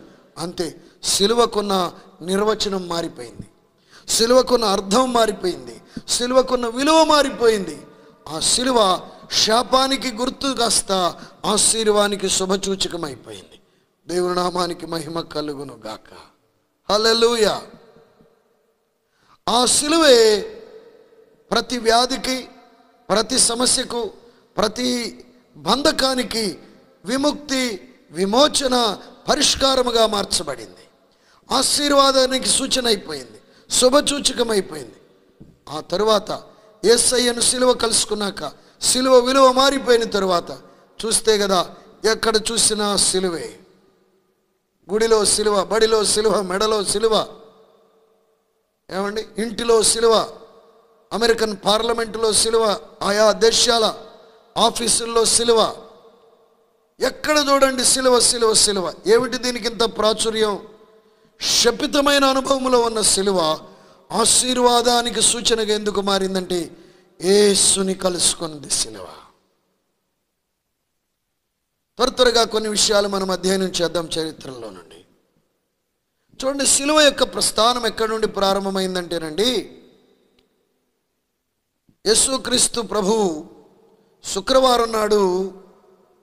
A: అంతే, సిలువకున్న నిర్వచనం మారిపోయింది, సిలువకున్న అర్థం మారిపోయింది, సిలువకున్న విలువ మారిపోయింది. ఆ సిలువ శాపానికి గుర్తు కాస్త ఆశీర్వానికి శుభసూచకమైపోయింది. దేవుని నామానికి మహిమ కలుగును గాక. హల్లెలూయా. ఆ సిలువే ప్రతి వ్యాధికి, ప్రతి సమస్యకు, ప్రతి బంధకానికి విముక్తి, విమోచన, పరిష్కారముగా మార్చబడింది. ఆశీర్వాదానికి సూచన అయిపోయింది, శుభసూచకమైపోయింది. ఆ తరువాత యేసయ్యను సిలువ కలుసుకున్నాక సిలువ విలువ మారిపోయిన తరువాత చూస్తే కదా, ఎక్కడ చూసినా సిలువే. గుడిలో సిలువ, బడిలో సిలువ, మెడలో సిలువ, ఏమండి, ఇంటిలో సిలువ, అమెరికన్ పార్లమెంటులో సిలువ, ఆయా దేశాల ఆఫీసుల్లో సిలువ, ఎక్కడ చూడండి సిలువ, సిలువ, సిలువ. ఏమిటి దీనికి ఇంత ప్రాచుర్యం? శపితమైన అనుభవంలో ఉన్న సిలువ ఆశీర్వాదానికి సూచనగా ఎందుకు మారిందంటే యేసుని కలుసుకున్నది సిలువ. త్వరగా కొన్ని విషయాలు మనం అధ్యయనం చేద్దాం చరిత్రలో నుండి. చూడండి, సిలువ యొక్క ప్రస్థానం ఎక్కడి నుండి ప్రారంభమైందంటేనండి, యేసుక్రీస్తు ప్రభు శుక్రవారం నాడు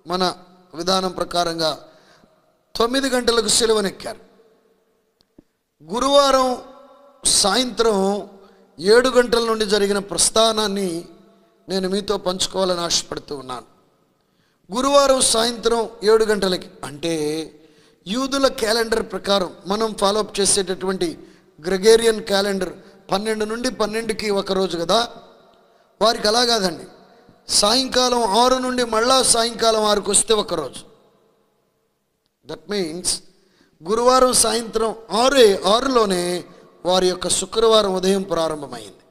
A: మన విధానం ప్రకారంగా 9 గంటలకు సిలువనెక్కారు. గురువారం సాయంత్రం 7 గంటల నుండి జరిగిన ప్రస్థానాన్ని నేను మీతో పంచుకోవాలని ఆశపడుతూ ఉన్నాను. గురువారం సాయంత్రం 7 గంటలకి అంటే యూదుల క్యాలెండర్ ప్రకారం మనం ఫాలోఅప్ చేసేటటువంటి గ్రెగేరియన్ క్యాలెండర్ 12 నుండి 12కి ఒకరోజు కదా. వారికి అలా కాదండి, సాయంకాలం 6 నుండి మళ్ళా సాయంకాలం 6కి వస్తే ఒకరోజు. దట్ మీన్స్ గురువారం సాయంత్రం 6లోనే వారి యొక్క శుక్రవారం ఉదయం ప్రారంభమైంది.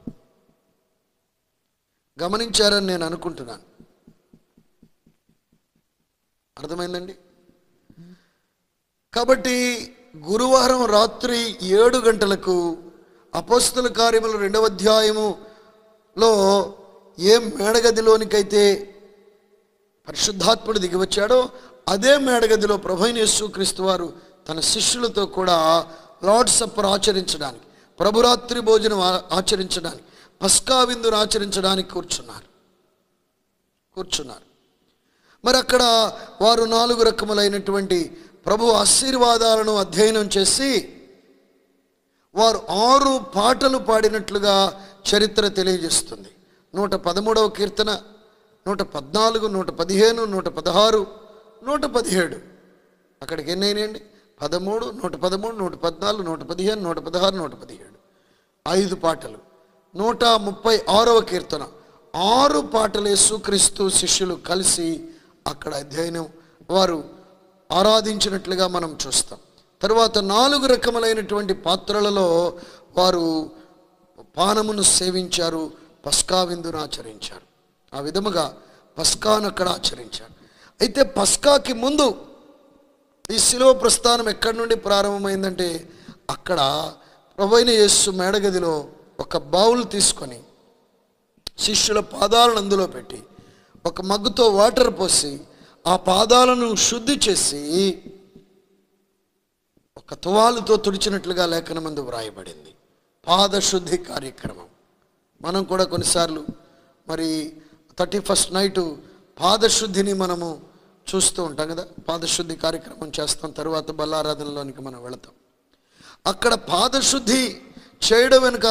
A: గమనించారని నేను అనుకుంటున్నాను. అర్థమైందండి? కాబట్టి గురువారం రాత్రి 7 గంటలకు అపోస్తల కార్యములు 2వ అధ్యాయములో ఏ మేడగదిలోనికైతే పరిశుద్ధాత్ముడు దిగి వచ్చాడో అదే మేడగదిలో ప్రభువైన యేసుక్రీస్తు వారు తన శిష్యులతో కూడా లార్డ్ సప్పర్ ఆచరించడానికి, ప్రభురాత్రి భోజనం ఆచరించడానికి, పస్కా విందును ఆచరించడానికి కూర్చున్నారు. మరి అక్కడ వారు 4 రకములైనటువంటి ప్రభు ఆశీర్వాదాలను అధ్యయనం చేసి వారు 6 పాటలు పాడినట్లుగా చరిత్ర తెలియజేస్తుంది. 113వ కీర్తన, 114, 115, 116, 117. అక్కడికి ఎన్ని అయినాయండి? 13, 113, 114, 115, 116, 117. 5 పాటలు. 136వ కీర్తన 6 పాటలు యేసుక్రీస్తు శిష్యులు కలిసి అక్కడ అధ్యయనం వారు ఆరాధించినట్లుగా మనం చూస్తాం. తరువాత 4 రకములైనటువంటి పాత్రలలో వారు పానమును సేవించారు, పస్కా విందును ఆచరించారు. ఆ విధముగా పస్కాను అక్కడ ఆచరించారు. అయితే పస్కాకి ముందు ఈ శిలువ ప్రస్థానం ఎక్కడి నుండి ప్రారంభమైందంటే అక్కడ ప్రభువైన యేసు మేడగదిలో ఒక బౌల్ తీసుకొని శిష్యుల పాదాలను అందులో పెట్టి ఒక మగ్గుతో వాటర్ పోసి ఆ పాదాలను శుద్ధి చేసి ఒక తువాలుతో తుడిచినట్లుగా లేఖనమందు వ్రాయబడింది. పాదశుద్ధి కార్యక్రమం. మనం కూడా కొన్నిసార్లు మరి 31st నైటు పాదశుద్ధిని మనము చూస్తూ ఉంటాం కదా. పాదశుద్ధి కార్యక్రమం చేస్తాం, తర్వాత బల్లారాధనలోనికి మనం వెళతాం. అక్కడ పాదశుద్ధి చేయడం వెనుక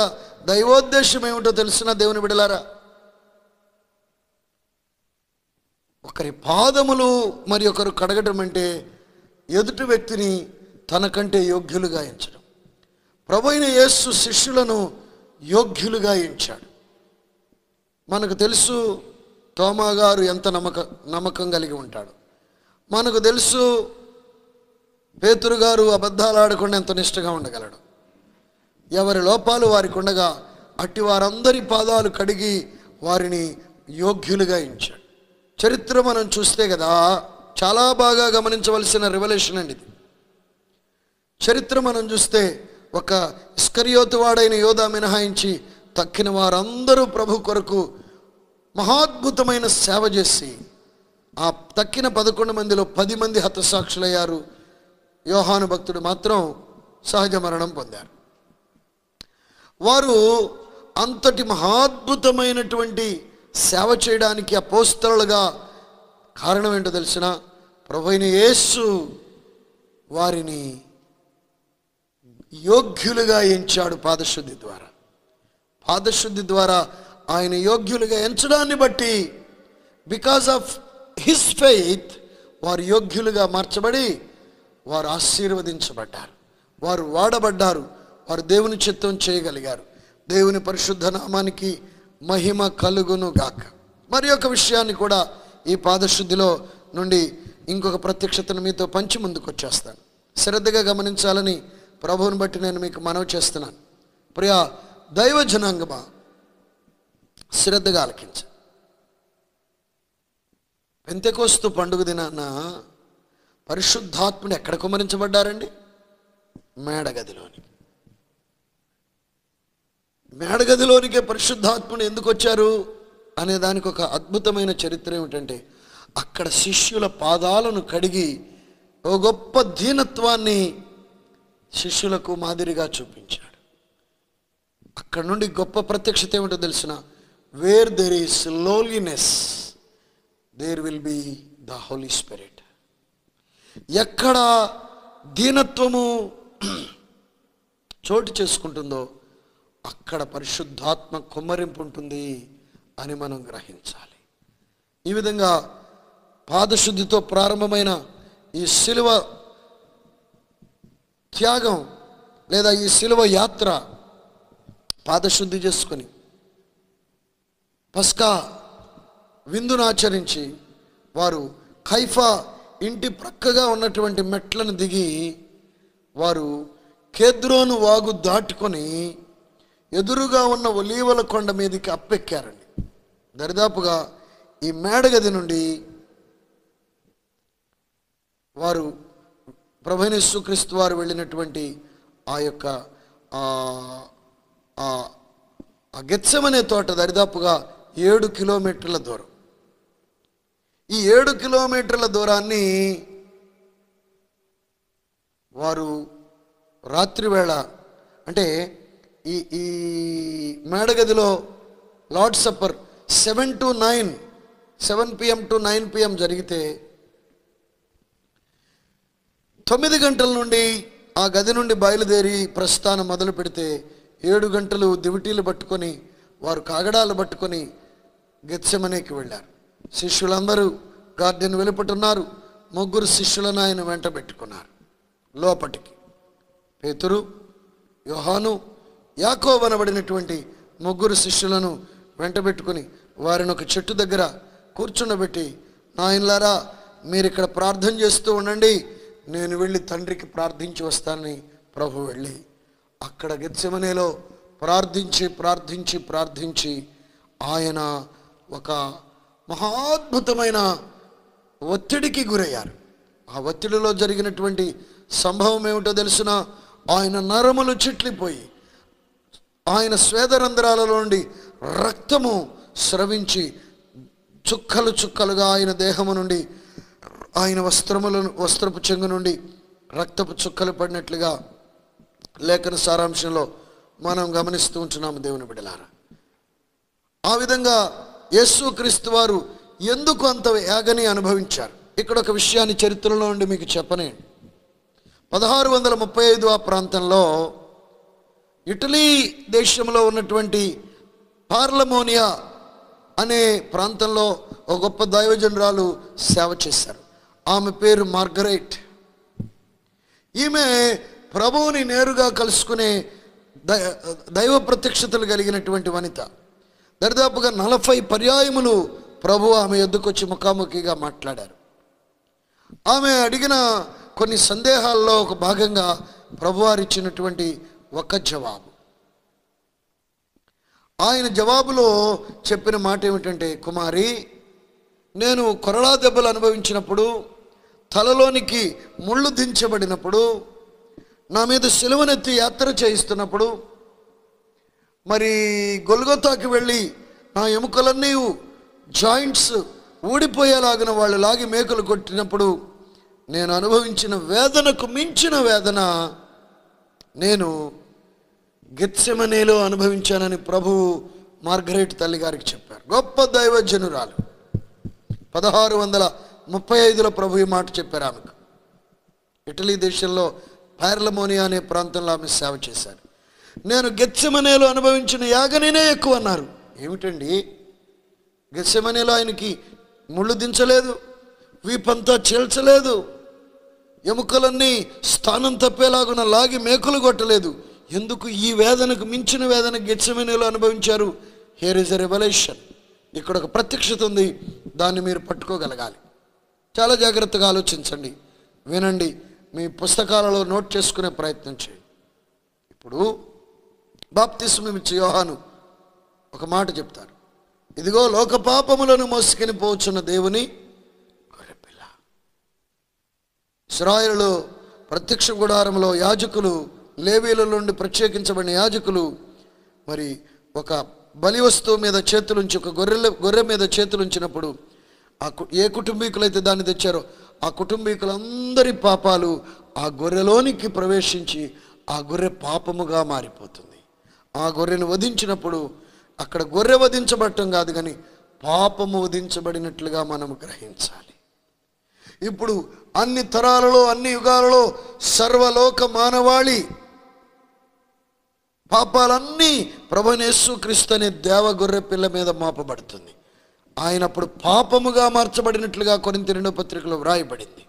A: దైవోద్దేశం ఏమిటో తెలిసిన దేవుని బిడ్డలారా, ఒకరి పాదములు మరి ఒకరు కడగడం అంటే ఎదుటి వ్యక్తిని తనకంటే యోగ్యులుగా ఎంచడం. ప్రభువైన యేసు శిష్యులను యోగ్యులుగా ఎంచాడు. మనకు తెలుసు తోమా గారు ఎంత నమ్మకం కలిగి ఉంటాడు. మనకు తెలుసు పేతురు గారు అబద్ధాలు ఆడకుండా ఎంత నిష్ఠగా ఉండగలడు. ఎవరి లోపాలు వారికి ఉండగా అట్టి వారందరి పాదాలు కడిగి వారిని యోగ్యులుగా ఎంచాడు. చరిత్ర మనం చూస్తే కదా చాలా బాగా గమనించవలసిన రివల్యూషన్ అండి ఇది. చరిత్ర మనం చూస్తే ఒక ఇస్కరియోతు వాడైన యోధా మినహాయించి తక్కిన వారందరూ ప్రభు కొరకు మహాద్భుతమైన సేవ చేసి ఆ తక్కిన 11 మందిలో 10 మంది హతసాక్షులయ్యారు. యోహాను భక్తుడు మాత్రం సహజ మరణం పొందారు. వారు అంతటి మహాద్భుతమైనటువంటి సేవ చేయడానికి అపోస్తలులుగా కారణం ఏంటో తెలిసిన ప్రభువైన యేసు వారిని యోగ్యులుగా ఎంచాడు పాదశుద్ధి ద్వారా. పాదశుద్ధి ద్వారా ఆయన యోగ్యులుగా ఎంచడాన్ని బట్టి బికాజ్ ఆఫ్ హిస్ ఫెయిత్ వారు యోగ్యులుగా మార్చబడి వారు ఆశీర్వదించబడ్డారు, వారు వాడబడ్డారు, వారు దేవుని చిత్తం చేయగలిగారు. దేవుని పరిశుద్ధ నామానికి మహిమ కలుగును గాక. మరి ఒక విషయాన్ని కూడా ఈ పాదశుద్ధిలో నుండి ఇంకొక ప్రత్యక్షతను మీతో పంచి ముందుకు వచ్చేస్తాను. శ్రద్ధగా గమనించాలని ప్రభువుని బట్టి నేను మీకు మనవి చేస్తున్నాను. ప్రియా దైవ జనాంగమా, శ్రద్ధగా ఆలకించ. పెంతెకోస్తు పండుగ దినాన పరిశుద్ధాత్ముడు ఎక్కడ కుమ్మరించబడ్డారండి? మేడగదిలోని. మేడగదిలోనికే పరిశుద్ధాత్ముడు ఎందుకు వచ్చారు అనే దానికి ఒక అద్భుతమైన చరిత్ర ఏమిటంటే అక్కడ శిష్యుల పాదాలను కడిగి ఓ గొప్ప దీనత్వాన్ని శిష్యులకు మాదిరిగా చూపించాడు. అక్కడ నుండి గొప్ప ప్రత్యక్షత ఏమిటో తెలిసిన, where there is lowliness there will be the Holy Spirit. ఎక్కడ దీనత్వము చోటు చేసుకుంటుందో అక్కడ పరిశుద్ధాత్మ కుమ్మరింపు ఉంటుంది అని మనం గ్రహించాలి. ఈ విధంగా పాదశుద్ధితో ప్రారంభమైన ఈ శిలువ త్యాగం లేదా ఈ శిలువ యాత్ర పాదశుద్ధి చేసుకొని పస్కా విందును ఆచరించి వారు కైఫా ఇంటి ప్రక్కగా ఉన్నటువంటి మెట్లను దిగి వారు కేద్రోను వాగు దాటుకొని ఎదురుగా ఉన్న ఒలీవల కొండ మీదకి అప్పెక్కారండి. దరిదాపుగా ఈ మేడగది నుండి వారు ప్రభువైన యేసుక్రీస్తు వారు వెళ్ళినటువంటి ఆ యొక్క గెత్సెమనే తోట దరిదాపుగా 7 కిలోమీటర్ల దూరం. ఈ 7 కిలోమీటర్ల దూరాన్ని వారు రాత్రివేళ అంటే ఈ మేడగదిలో lord supper 7 PM to 9 PM జరిగితే 9 గంటల నుండి ఆ గది నుండి బయలుదేరి ప్రస్థానం మొదలు పెడితే 7 గంటలు దివిటీలు పట్టుకొని వారు కాగడాలు పట్టుకొని గెత్సెమనేకి వెళ్ళారు. శిష్యులందరూ గార్డెన్ వెలుపటున్నారు. 3 శిష్యులను ఆయన వెంట పెట్టుకున్నారు లోపటికి. పేతురు, యోహాను, యాకోబు అనబడినటువంటి 3 శిష్యులను వెంట పెట్టుకుని వారిని ఒక చెట్టు దగ్గర కూర్చుండబెట్టి, నాయనలారా మీరు ఇక్కడ ప్రార్థన చేస్తూ ఉండండి, నేను వెళ్ళి తండ్రికి ప్రార్థించి వస్తానని ప్రభు వెళ్ళి అక్కడ గెత్సెమనేలో ప్రార్థించి ఆయన ఒక మహాద్భుతమైన ఒత్తిడికి గురయ్యారు. ఆ ఒత్తిడిలో జరిగినటువంటి సంభవం ఏమిటో తెలుసిన, ఆయన నరములు చిట్లిపోయి ఆయన స్వేదరంధ్రాలలో నుండి రక్తము స్రవించి చుక్కలు చుక్కలుగా ఆయన దేహము నుండి ఆయన వస్త్రపు చెంగు నుండి రక్తపు చుక్కలు పడినట్లుగా లేఖన సారాంశంలో మనం గమనిస్తూ ఉంటున్నాము దేవుని బిడ్డలారా. ఆ విధంగా యేసుక్రీస్తు వారు ఎందుకు అంత యాగని అనుభవించారు? ఇక్కడ ఒక విషయాన్ని చరిత్రలో నుండి మీకు చెప్పనేయండి. 1635 ఆ ప్రాంతంలో ఇటలీ దేశంలో ఉన్నటువంటి పార్లమోనియా అనే ప్రాంతంలో ఒక గొప్ప దైవజనురాలు సేవ చేశారు. ఆమె పేరు మార్గరెట్. ఈమె ప్రభువుని నేరుగా కలుసుకునే దైవ ప్రత్యక్షతలు కలిగినటువంటి వనిత. దరిదాపుగా 40 పర్యాయములు ప్రభు ఆమె ఎద్దుకు వచ్చి ముఖాముఖిగా మాట్లాడారు. ఆమె అడిగిన కొన్ని సందేహాల్లో ఒక భాగంగా ప్రభువారు ఇచ్చినటువంటి ఒక జవాబు. ఆయన జవాబులో చెప్పిన మాట ఏమిటంటే, కుమారి, నేను కొరడా దెబ్బలు అనుభవించినప్పుడు, తలలోనికి ముళ్ళు దించబడినప్పుడు, నా మీద సిలువనెత్తి యాత్ర చేయిస్తున్నప్పుడు, మరి గొల్గొతాకి వెళ్ళి నా ఎముకలన్నీ జాయింట్స్ ఊడిపోయేలాగిన వాళ్ళు లాగి మేకలు కొట్టినప్పుడు నేను అనుభవించిన వేదనకు మించిన వేదన నేను గెత్సెమనేలో అనుభవించానని ప్రభువు మార్గరెట్ తల్లి గారికి చెప్పారు. గొప్ప దైవజనురాలు. 1635లో ప్రభు ఈ మాట చెప్పారు ఆమెకు. ఇటలీ దేశంలో పార్లమోనియా అనే ప్రాంతంలో ఆమె సేవ చేశారు. నేను గెత్సెమనేలో అనుభవించిన యాగనినే ఎక్కువ అన్నారు. ఏమిటండి, గెత్సెమనేలో ఆయనకి ముళ్ళు దించలేదు, వీపంతా చీల్చలేదు, ఎముకలన్నీ స్థానం తప్పేలాగున లాగి మేకులు కొట్టలేదు. ఎందుకు ఈ వేదనకు మించిన వేదన గెత్సెమనేలో అనుభవించారు? Here is a revolution. ఇక్కడ ఒక ప్రత్యక్షత ఉంది, దాన్ని మీరు పట్టుకోగలగాలి. చాలా జాగ్రత్తగా ఆలోచించండి, వినండి, మీ పుస్తకాలలో నోట్ చేసుకునే ప్రయత్నం చేయండి. ఇప్పుడు బాప్తిస్మం ఇచ్చే యోహాను ఒక మాట చెప్తారు, ఇదిగో లోక పాపములను మోసుకొని పోచున్న దేవుని గొర్రెపిల్ల. ఇశ్రాయేలులో ప్రత్యక్ష గుడారంలో యాజకులు, లేవీల నుండి ప్రత్యేకించబడిన యాజకులు మరి ఒక బలి వస్తువు మీద చేతులుంచి, ఒక గొర్రె మీద చేతులుంచినప్పుడు ఏ కుటుంబీకులైతే దాన్ని తెచ్చారో ఆ కుటుంబీకులందరి పాపాలు ఆ గొర్రెలోనికి ప్రవేశించి ఆ గొర్రె పాపముగా మారిపోతుంది. ఆ గొర్రెను వధించినప్పుడు అక్కడ గొర్రె వధించబడటం కాదు కానీ పాపము వధించబడినట్లుగా మనం గ్రహించాలి. ఇప్పుడు అన్ని తరాలలో, అన్ని యుగాలలో సర్వలోక మానవాళి పాపాలన్నీ ప్రభువైన యేసుక్రీస్తు అనే దేవగొర్రె పిల్ల మీద మోపబడుతుంది. ఆయన అప్పుడు పాపముగా మార్చబడినట్లుగా కొరింథీ 2వ పత్రికలో వ్రాయబడింది.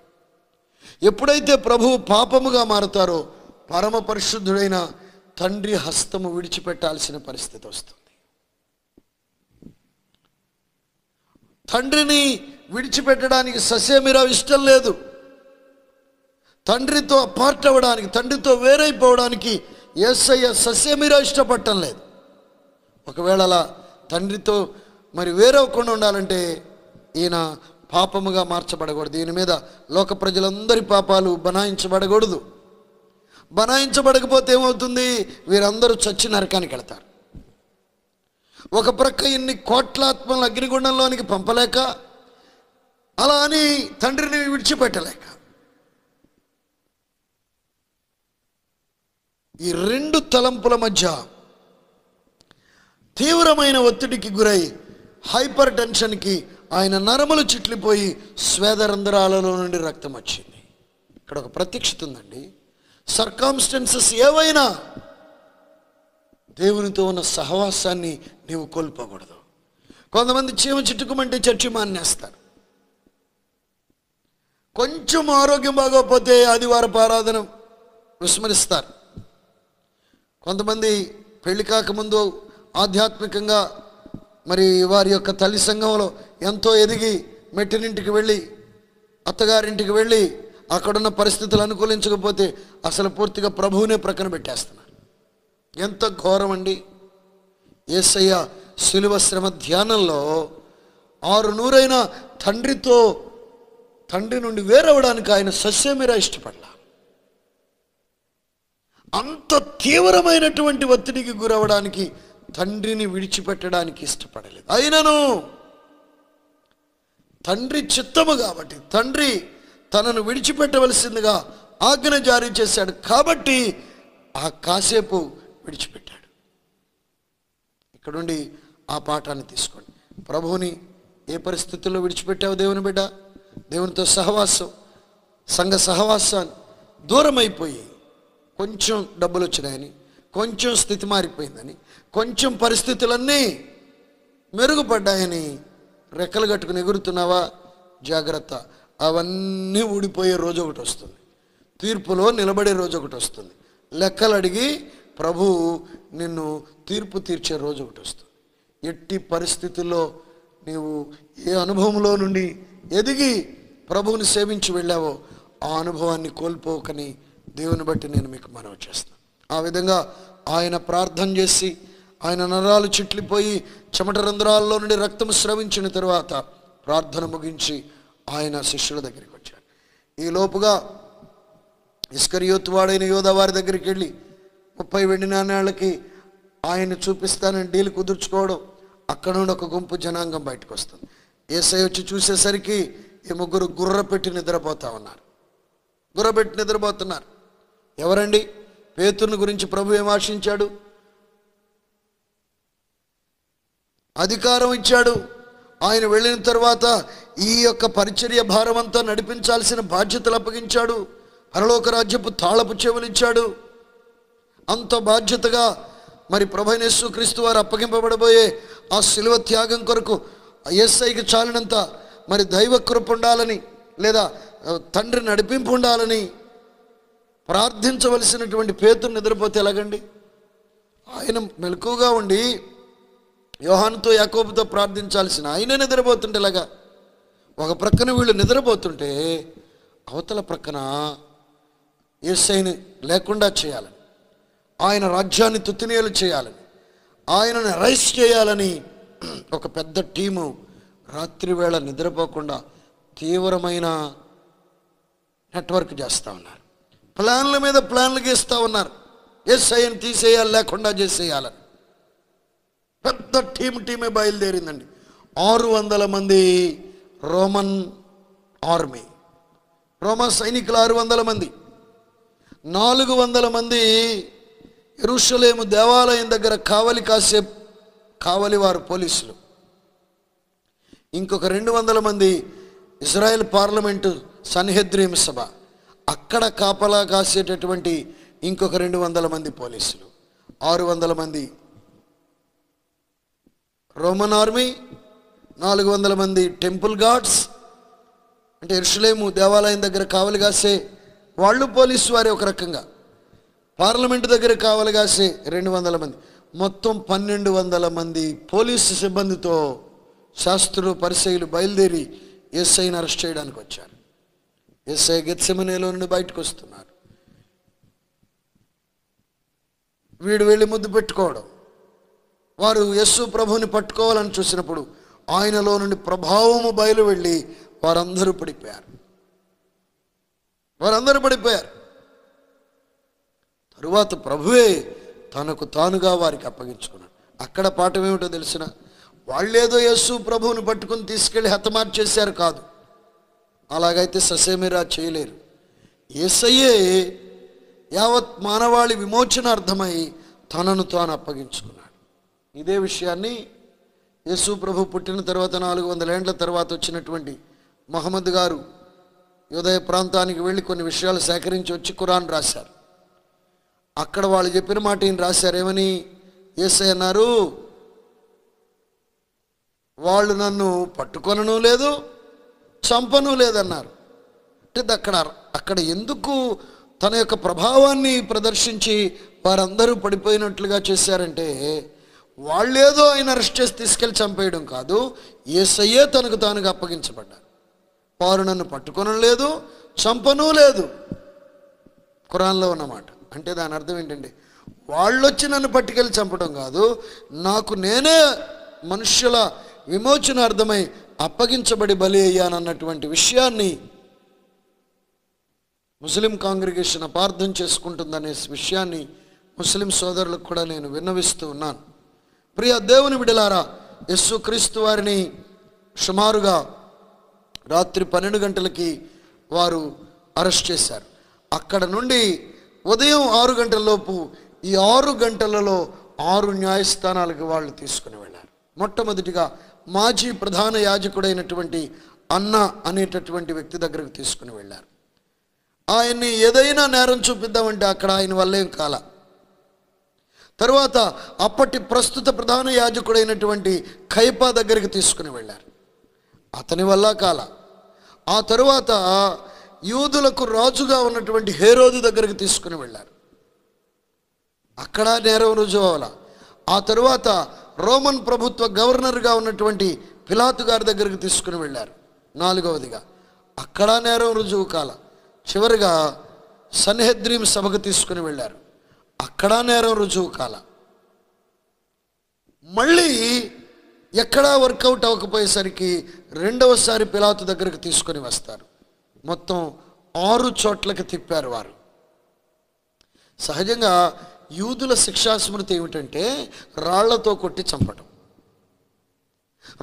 A: ఎప్పుడైతే ప్రభువు పాపముగా మారుతారో పరమ పరిశుద్ధుడైన తండ్రి హస్తము విడిచిపెట్టాల్సిన పరిస్థితి వస్తుంది. తండ్రిని విడిచిపెట్టడానికి ససేమిరా ఇష్టం లేదు. తండ్రితో అపార్ట్ అవ్వడానికి, తండ్రితో వేరైపోవడానికి యేసయ్య ససేమిరా ఇష్టపడటం లేదు. ఒకవేళ అలా తండ్రితో మరి వేరవకుండా ఉండాలంటే ఈయన పాపముగా మార్చబడకూడదు. ఈయన మీద లోక ప్రజలందరి పాపాలు బనాయించబడకూడదు. బనాయించబడకపోతే ఏమవుతుంది? వీరందరూ చచ్చి నరకానికి వెళ్తారు. ఒక ప్రక్క ఇన్ని కోట్లాత్మల అగ్నిగుండంలోనికి పంపలేక, అలా అని తండ్రిని విడిచిపెట్టలేక, ఈ రెండు తలంపుల మధ్య తీవ్రమైన ఒత్తిడికి గురై హైపర్ టెన్షన్కి ఆయన నరములు చిట్లిపోయి స్వేదరంధ్రాలలో నుండి రక్తం వచ్చింది. ఇక్కడ ఒక ప్రత్యక్షత ఉందండి. సర్కమ్స్టెన్సెస్ ఏవైనా దేవునితో ఉన్న సహవాసాన్ని నీవు కోల్పోకూడదు. కొంతమంది చీమ చిట్టుకుమంటే చర్చి మానేస్తారు. కొంచెం ఆరోగ్యం బాగోకపోతే ఆదివారపు ఆరాధన విస్మరిస్తారు. కొంతమంది పెళ్లి కాకముందు ఆధ్యాత్మికంగా మరి వారి యొక్క తల్లి సంఘంలో ఎంతో ఎదిగి మెట్టినింటికి వెళ్ళి, అత్తగారింటికి వెళ్ళి అక్కడున్న పరిస్థితులు అనుకూలించకపోతే అసలు పూర్తిగా ప్రభువునే ప్రక్కన పెట్టేస్తున్నారు. ఎంత ఘోరం అండి! యేసయ్య శిలువ శ్రమ ధ్యానంలో 600 తండ్రి నుండి వేరవడానికి ఆయన సస్యమీరా ఇష్టపడలా. అంత తీవ్రమైనటువంటి ఒత్తిడికి గురవడానికి తండ్రిని విడిచిపెట్టడానికి ఇష్టపడలేదు. అయినను తండ్రి చిత్తము కాబట్టి తండ్రి తనను విడిచిపెట్టవలసిందిగా ఆజ్ఞ జారీ చేశాడు కాబట్టి ఆ కాసేపు విడిచిపెట్టాడు. ఇక్కడుండి ఆ పాఠాన్ని తీసుకోండి. ప్రభువుని ఏ పరిస్థితుల్లో విడిచిపెట్టావు దేవుని బిడ్డ? దేవునితో సహవాసం, సంఘ సహవాసాన్ని దూరం అయిపోయి, కొంచెం డబ్బులు వచ్చినాయని, కొంచెం స్థితి మారిపోయిందని, కొంచెం పరిస్థితులన్నీ మెరుగుపడ్డాయని రెక్కలు కట్టుకుని ఎగురుతున్నావా? జాగ్రత్త, అవన్నీ ఊడిపోయే రోజు ఒకటి వస్తుంది. తీర్పులో నిలబడే రోజు ఒకటి వస్తుంది. లెక్కలు అడిగి ప్రభువు నిన్ను తీర్పు తీర్చే రోజు ఒకటి వస్తుంది. ఎట్టి పరిస్థితుల్లో నీవు ఏ అనుభవంలో నుండి ఎదిగి ప్రభువుని సేవించి వెళ్ళావో ఆ అనుభవాన్ని కోల్పోకని దేవుని బట్టి నేను మీకు మనవి చేస్తాను. ఆ విధంగా ఆయన ప్రార్థన చేసి ఆయన నరాలు చిట్లిపోయి చెమట రంధ్రాల్లో నుండి రక్తం స్రవించిన తరువాత ప్రార్థన ముగించి ఆయన శిష్యుల దగ్గరికి వచ్చాడు. ఈ లోపుగా ఇస్కరియోతు వాడైన యోధా వారి దగ్గరికి వెళ్ళి 30 వెండి నాణేలకి ఆయన చూపిస్తానని డీల్ కుదుర్చుకోవడం, అక్కడ నుండి ఒక గుంపు జనాంగం బయటకు వస్తుంది. యేసయ్య వచ్చి చూసేసరికి ఈ ముగ్గురు గుర్రపెట్టి నిద్రపోతా ఉన్నారు. గుర్రపెట్టి నిద్రపోతున్నారు. ఎవరండి? పేతురుని గురించి ప్రభు ఏం ఆశించాడు? అధికారం ఇచ్చాడు. ఆయన వెళ్ళిన తర్వాత ఈ యొక్క పరిచర్య భారం అంతా నడిపించాల్సిన బాధ్యతలు అప్పగించాడు. పరలోక రాజ్యపు తాళపు చెవులు ఇచ్చాడు. అంత బాధ్యతగా మరి ప్రభువైన యేసుక్రీస్తు వారు అప్పగింపబడబోయే ఆ శిలువ త్యాగం కొరకు యేసయ్యకి చాలినంత మరి దైవ కృప ఉండాలని, లేదా తండ్రి నడిపింపు ఉండాలని ప్రార్థించవలసినటువంటి పేతురు నిద్రపోతే ఎలాగండి? ఆయన మెలకువగా ఉండి యోహానుతో యాకోబుతో ప్రార్థించాల్సిన ఆయన నిద్రపోతుంటే ఎలాగా? ఒక ప్రక్కన వీళ్ళు నిద్రపోతుంటే అవతల ప్రక్కన యేసయ్యని లేకుండా చేయాలని, ఆయన రాజ్యాన్ని తుత్తినేలు చేయాలని, ఆయనను అరెస్ట్ చేయాలని ఒక పెద్ద టీము రాత్రివేళ నిద్రపోకుండా తీవ్రమైన నెట్వర్క్ చేస్తూ ఉన్నారు. ప్లాన్ల మీద ప్లాన్లు గీస్తూ ఉన్నారు. యేసయ్యని తీసేయాలి, లేకుండా చేసేయాలని పెద్ద టీమే బయలుదేరిందండి. 600 మంది రోమన్ ఆర్మీ, రోమా సైనికులు 600 మంది, 400 మంది యెరూషలేము దేవాలయం దగ్గర కావలి కాసే కావలివారు పోలీసులు, ఇంకొక 200 మంది ఇజ్రాయెల్ పార్లమెంటు సన్హెద్రీం సభ, అక్కడ కాపలా కాసేటటువంటి ఇంకొక 200 మంది పోలీసులు, 600 మంది రోమన్ ఆర్మీ, 400 మంది టెంపుల్ గార్డ్స్, అంటే యెరూషలేము దేవాలయం దగ్గర కావలి కాసే వాళ్ళు పోలీసు వారి ఒక రకంగా, పార్లమెంటు దగ్గర కావలి కాసే 200 మంది, మొత్తం 1200 మంది పోలీసు సిబ్బందితో శాస్త్రులు పరిసయ్యులు బయలుదేరి యేసయ్యను అరెస్ట్ చేయడానికి వచ్చారు. యేసయ్య గెత్సెమనేలో నుండి బయటకు వస్తున్నారు. వీడు వెళ్ళి ముద్దు పెట్టుకోవడం, వారు యేసు ప్రభువుని పట్టుకోవాలని చూసినప్పుడు ఆయనలో నుండి ప్రభావము బయలు వెళ్ళి వారందరూ పడిపోయారు. తరువాత ప్రభువే తనకు తానుగా వారికి అప్పగించుకున్నాడు. అక్కడ పాఠం ఏమిటో తెలిసిన, వాళ్ళేదో యేసు ప్రభువుని పట్టుకుని తీసుకెళ్ళి హతమార్చేశారు కాదు, అలాగైతే ససేమిరా చేయలేరు. యేసయ్యే యావత్ మానవాళి విమోచనార్థమై తనను తాను అప్పగించుకున్నాడు. ఇదే విషయాన్ని యేసు ప్రభు పుట్టిన తర్వాత 400 ఏండ్ల తర్వాత వచ్చినటువంటి మహమ్మద్ గారు యూదయ ప్రాంతానికి వెళ్ళి కొన్ని విషయాలు సేకరించి వచ్చి ఖురాన్ రాశారు. అక్కడ వాళ్ళు చెప్పిన మాట ఈయన రాశారు. ఏమని? యేసయ్య అన్నారు, వాళ్ళు నన్ను పట్టుకొనను లేదు, చంపను లేదన్నారు. అంటే అక్కడ ఎందుకు తన యొక్క ప్రభావాన్ని ప్రదర్శించి వారందరూ పడిపోయినట్లుగా చేశారంటే, వాళ్ళేదో ఆయన అరెస్ట్ చేసి తీసుకెళ్ళి చంపేయడం కాదు, యేసయ్యే తనకు తానుగా అప్పగించబడ్డారు. వారు నన్ను పట్టుకొనడం లేదు, చంపను లేదు, ఖురాన్లో ఉన్నమాట. అంటే దాని అర్థం ఏంటంటే, వాళ్ళు వచ్చి నన్ను పట్టుకెళ్ళి చంపడం కాదు, నాకు నేనే మనుష్యుల విమోచనార్థమై అప్పగించబడి బలి అయ్యానన్నటువంటి విషయాన్ని ముస్లిం కాంగ్రిగేషన్ అపార్థం చేసుకుంటుందనే విషయాన్ని ముస్లిం సోదరులకు కూడా నేను విన్నవిస్తూ ఉన్నాను. ప్రియ దేవుని బిడ్డలారా, యేసుక్రీస్తు వారిని సుమారుగా రాత్రి 12 గంటలకి వారు అరెస్ట్ చేశారు. అక్కడ నుండి ఉదయం 6 గంటల లోపు ఈ 6 గంటలలో 6 న్యాయస్థానాలకు వాళ్ళు తీసుకుని వెళ్ళారు. మొట్టమొదటిగా మాజీ ప్రధాన యాజకుడైనటువంటి అన్న అనేటటువంటి వ్యక్తి దగ్గరకు తీసుకుని వెళ్ళారు. ఆయన్ని ఏదైనా నేరం చూపిద్దామంటే అక్కడ ఆయన వల్లేం కాల. తరువాత అప్పటి ప్రస్తుత ప్రధాన యాజకుడైనటువంటి కయపా దగ్గరికి తీసుకుని వెళ్ళారు, అతని వల్ల కాల. ఆ తరువాత యూదులకు రాజుగా ఉన్నటువంటి హేరోదు దగ్గరికి తీసుకుని వెళ్ళారు, అక్కడ నేరం రుజువు అవ్వాల. ఆ తరువాత రోమన్ ప్రభుత్వ గవర్నర్గా ఉన్నటువంటి పిలాతు గారి దగ్గరికి తీసుకుని వెళ్ళారు, 4వదిగా, అక్కడ నేరం రుజువు కాల. చివరిగా సన్హెద్రీం సభకు తీసుకుని వెళ్ళారు, అక్కడ నేరం రుజువు కాల. మళ్ళీ ఎక్కడా వర్కౌట్ అవ్వకపోయేసరికి 2వసారి పిలాతు దగ్గరకు తీసుకొని వస్తారు. మొత్తం 6 చోట్లకి తిప్పారు వారు. సహజంగా యూదుల శిక్షాస్మృతి ఏమిటంటే రాళ్లతో కొట్టి చంపటం.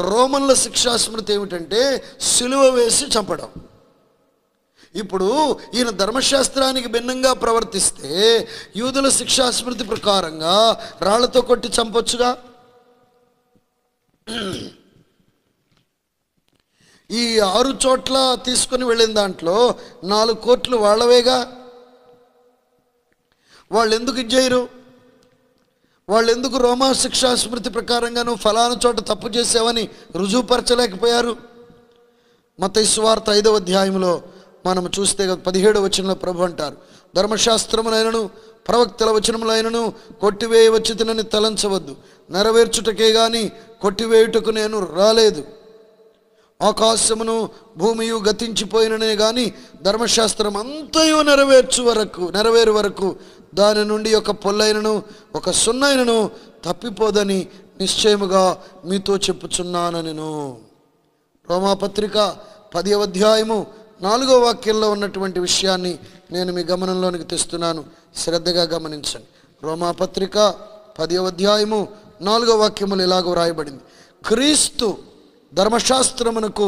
A: రోమన్ల శిక్షాస్మృతి ఏమిటంటే సిలువ వేసి చంపడం. ఇప్పుడు ఈయన ధర్మశాస్త్రానికి భిన్నంగా ప్రవర్తిస్తే యూదుల శిక్షాస్మృతి ప్రకారంగా రాళ్లతో కొట్టి చంపొచ్చుగా. ఈ 6 చోట్ల తీసుకుని వెళ్ళిన దాంట్లో 4 కోట్లు వాళ్ళవేగా. వాళ్ళు ఎందుకు ఇచ్చేయరు? వాళ్ళు ఎందుకు రోమా శిక్షా స్మృతి ప్రకారంగా నువ్వు ఫలానా చోట తప్పు చేసావని రుజువుపరచలేకపోయారు? మత్తయి సువార్త 5వ అధ్యాయంలో మనం చూస్తే 17వ వచనంలో ప్రభు అంటారు, ధర్మశాస్త్రములైనను ప్రవక్తల వచనములైనను కొట్టివేయవచ్చునని తలంచవద్దు, నెరవేర్చుటకే గాని కొట్టివేయుటకు నేను రాలేదు. ఆకాశమును భూమియు గతించిపోయిననే గాని ధర్మశాస్త్రం అంతయు నెరవేరు వరకు దాని నుండి ఒక పొల్లైనను ఒక సున్నైనను తప్పిపోదని నిశ్చయముగా మీతో చెప్పుచున్నాను. నేను రోమాపత్రిక 10వ అధ్యాయము 4వ వాక్యంలో ఉన్నటువంటి విషయాన్ని నేను మీ గమనంలోనికి తెస్తున్నాను, శ్రద్ధగా గమనించండి. రోమాపత్రిక 10వ అధ్యాయము 4వ వాక్యములు ఇలాగ వ్రాయబడింది, క్రీస్తు ధర్మశాస్త్రమునకు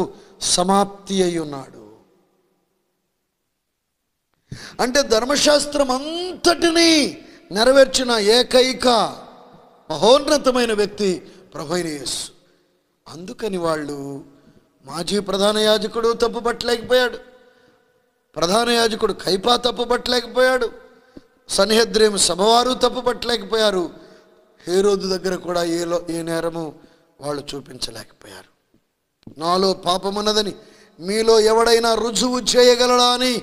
A: సమాప్తి అయి ఉన్నాడు. అంటే ధర్మశాస్త్రం అంతటినీ నెరవేర్చిన ఏకైక మహోన్నతమైన వ్యక్తి ప్రభువైన యేసు. అందుకని వాళ్ళు మాజీ ప్రధాన యాజకుడు తప్పు పట్టలేకపోయాడు, ప్రధాన యాజకుడు కైపా తప్పుపట్టలేకపోయాడు, సన్హెద్రీము సభవారు తప్పుపట్టలేకపోయారు, హేరోదు దగ్గర కూడా ఏ నేరము వాళ్ళు చూపించలేకపోయారు. నాలో పాపమున్నదని మీలో ఎవడైనా రుజువు చేయగలడా అని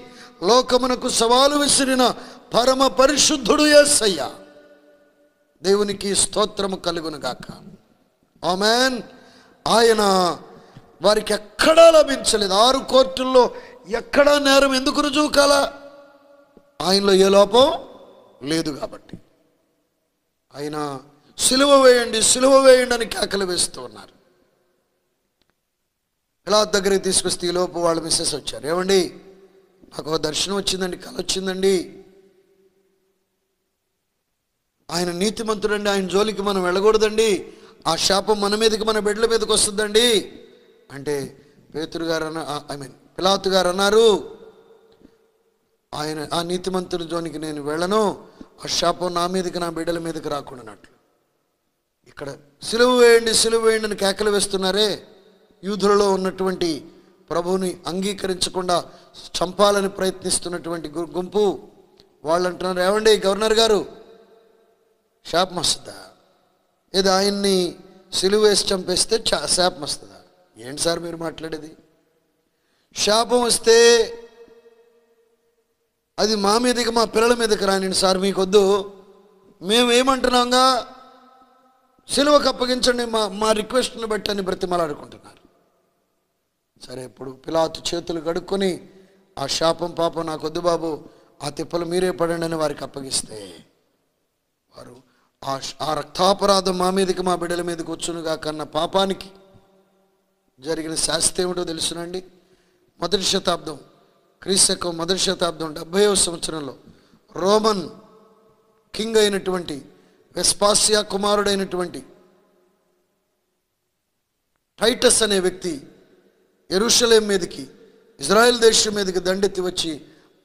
A: లోకమునకు సవాలు విసిరిన పరమ పరిశుద్ధుడు యేసయ్య. దేవునికి స్తోత్రము కలుగును గాక. ఆమేన్. ఆయన వారికి ఎక్కడా లభించలేదు. 6 కోర్టుల్లో ఎక్కడా నేరం ఎందుకు రుజువు కాలా? ఆయనలో ఏ లోపం లేదు కాబట్టి. ఆయన సిలువ వేయండి, సిలువ వేయండి అని కేకలు వేస్తూ ఉన్నారు. పిలాతు దగ్గరికి తీసుకొస్తే ఈ లోపు వాళ్ళ మిస్సెస్ వచ్చారు. ఏమండి, నాకు ఒక దర్శనం వచ్చిందండి, కల వచ్చిందండి, ఆయన నీతిమంతుడండి, ఆయన జోలికి మనం వెళ్ళకూడదండి, ఆ శాపం మన మీదకి మన బిడ్డల మీదకి వస్తుందండి అంటే పేతురు గారు పిలాతు గారు అన్నారు, ఆయన ఆ నీతిమంతుడి జోలికి నేను వెళ్ళను, ఆ శాపం నా మీదకి నా బిడ్డల మీదకి రాకుండానట్లు. ఇక్కడ సిలువ వేయండి, సిలువ వేయండి అని కేకలు వేస్తున్నారే, యూదులలో ఉన్నటువంటి ప్రభువుని అంగీకరించకుండా చంపాలని ప్రయత్నిస్తున్నటువంటి గుంపు వాళ్ళు అంటున్నారు, ఏమండి గవర్నర్ గారు, శాపం వస్తుందా? ఏదో ఆయన్ని సిలువ వేసి చంపేస్తే శాపం వస్తుందా? ఏంటి సార్ మీరు మాట్లాడేది? శాపం వస్తే అది మా మీదకి మా పిల్లల మీదకి రానిండి సార్, మీకొద్దు, మేము ఏమంటున్నాంగా సిలువకు అప్పగించండి మా రిక్వెస్ట్ని బట్టి అని బ్రతిమలాడుకుంటున్నారు. సరే, ఇప్పుడు పిలాతు చేతులు కడుక్కొని ఆ శాపం పాపం నాకొద్దు బాబు, ఆ తిప్పలు మీరే పడండి అని వారికి అప్పగిస్తే వారు ఆ రక్తాపరాధం మా మీదకి మా బిడ్డల మీదకి వచ్చునుగా కన్న పాపానికి జరిగిన శాస్తి ఏమిటో తెలుసునండి. మొదటి శతాబ్దం, క్రీస్తు మొదటి శతాబ్దం 70వ సంవత్సరంలో రోమన్ కింగ్ అయినటువంటి వెస్పాసియా కుమారుడైనటువంటి టైటస్ అనే వ్యక్తి యెరూషలేం మీదకి, ఇజ్రాయెల్ దేశం మీదకి దండెత్తి వచ్చి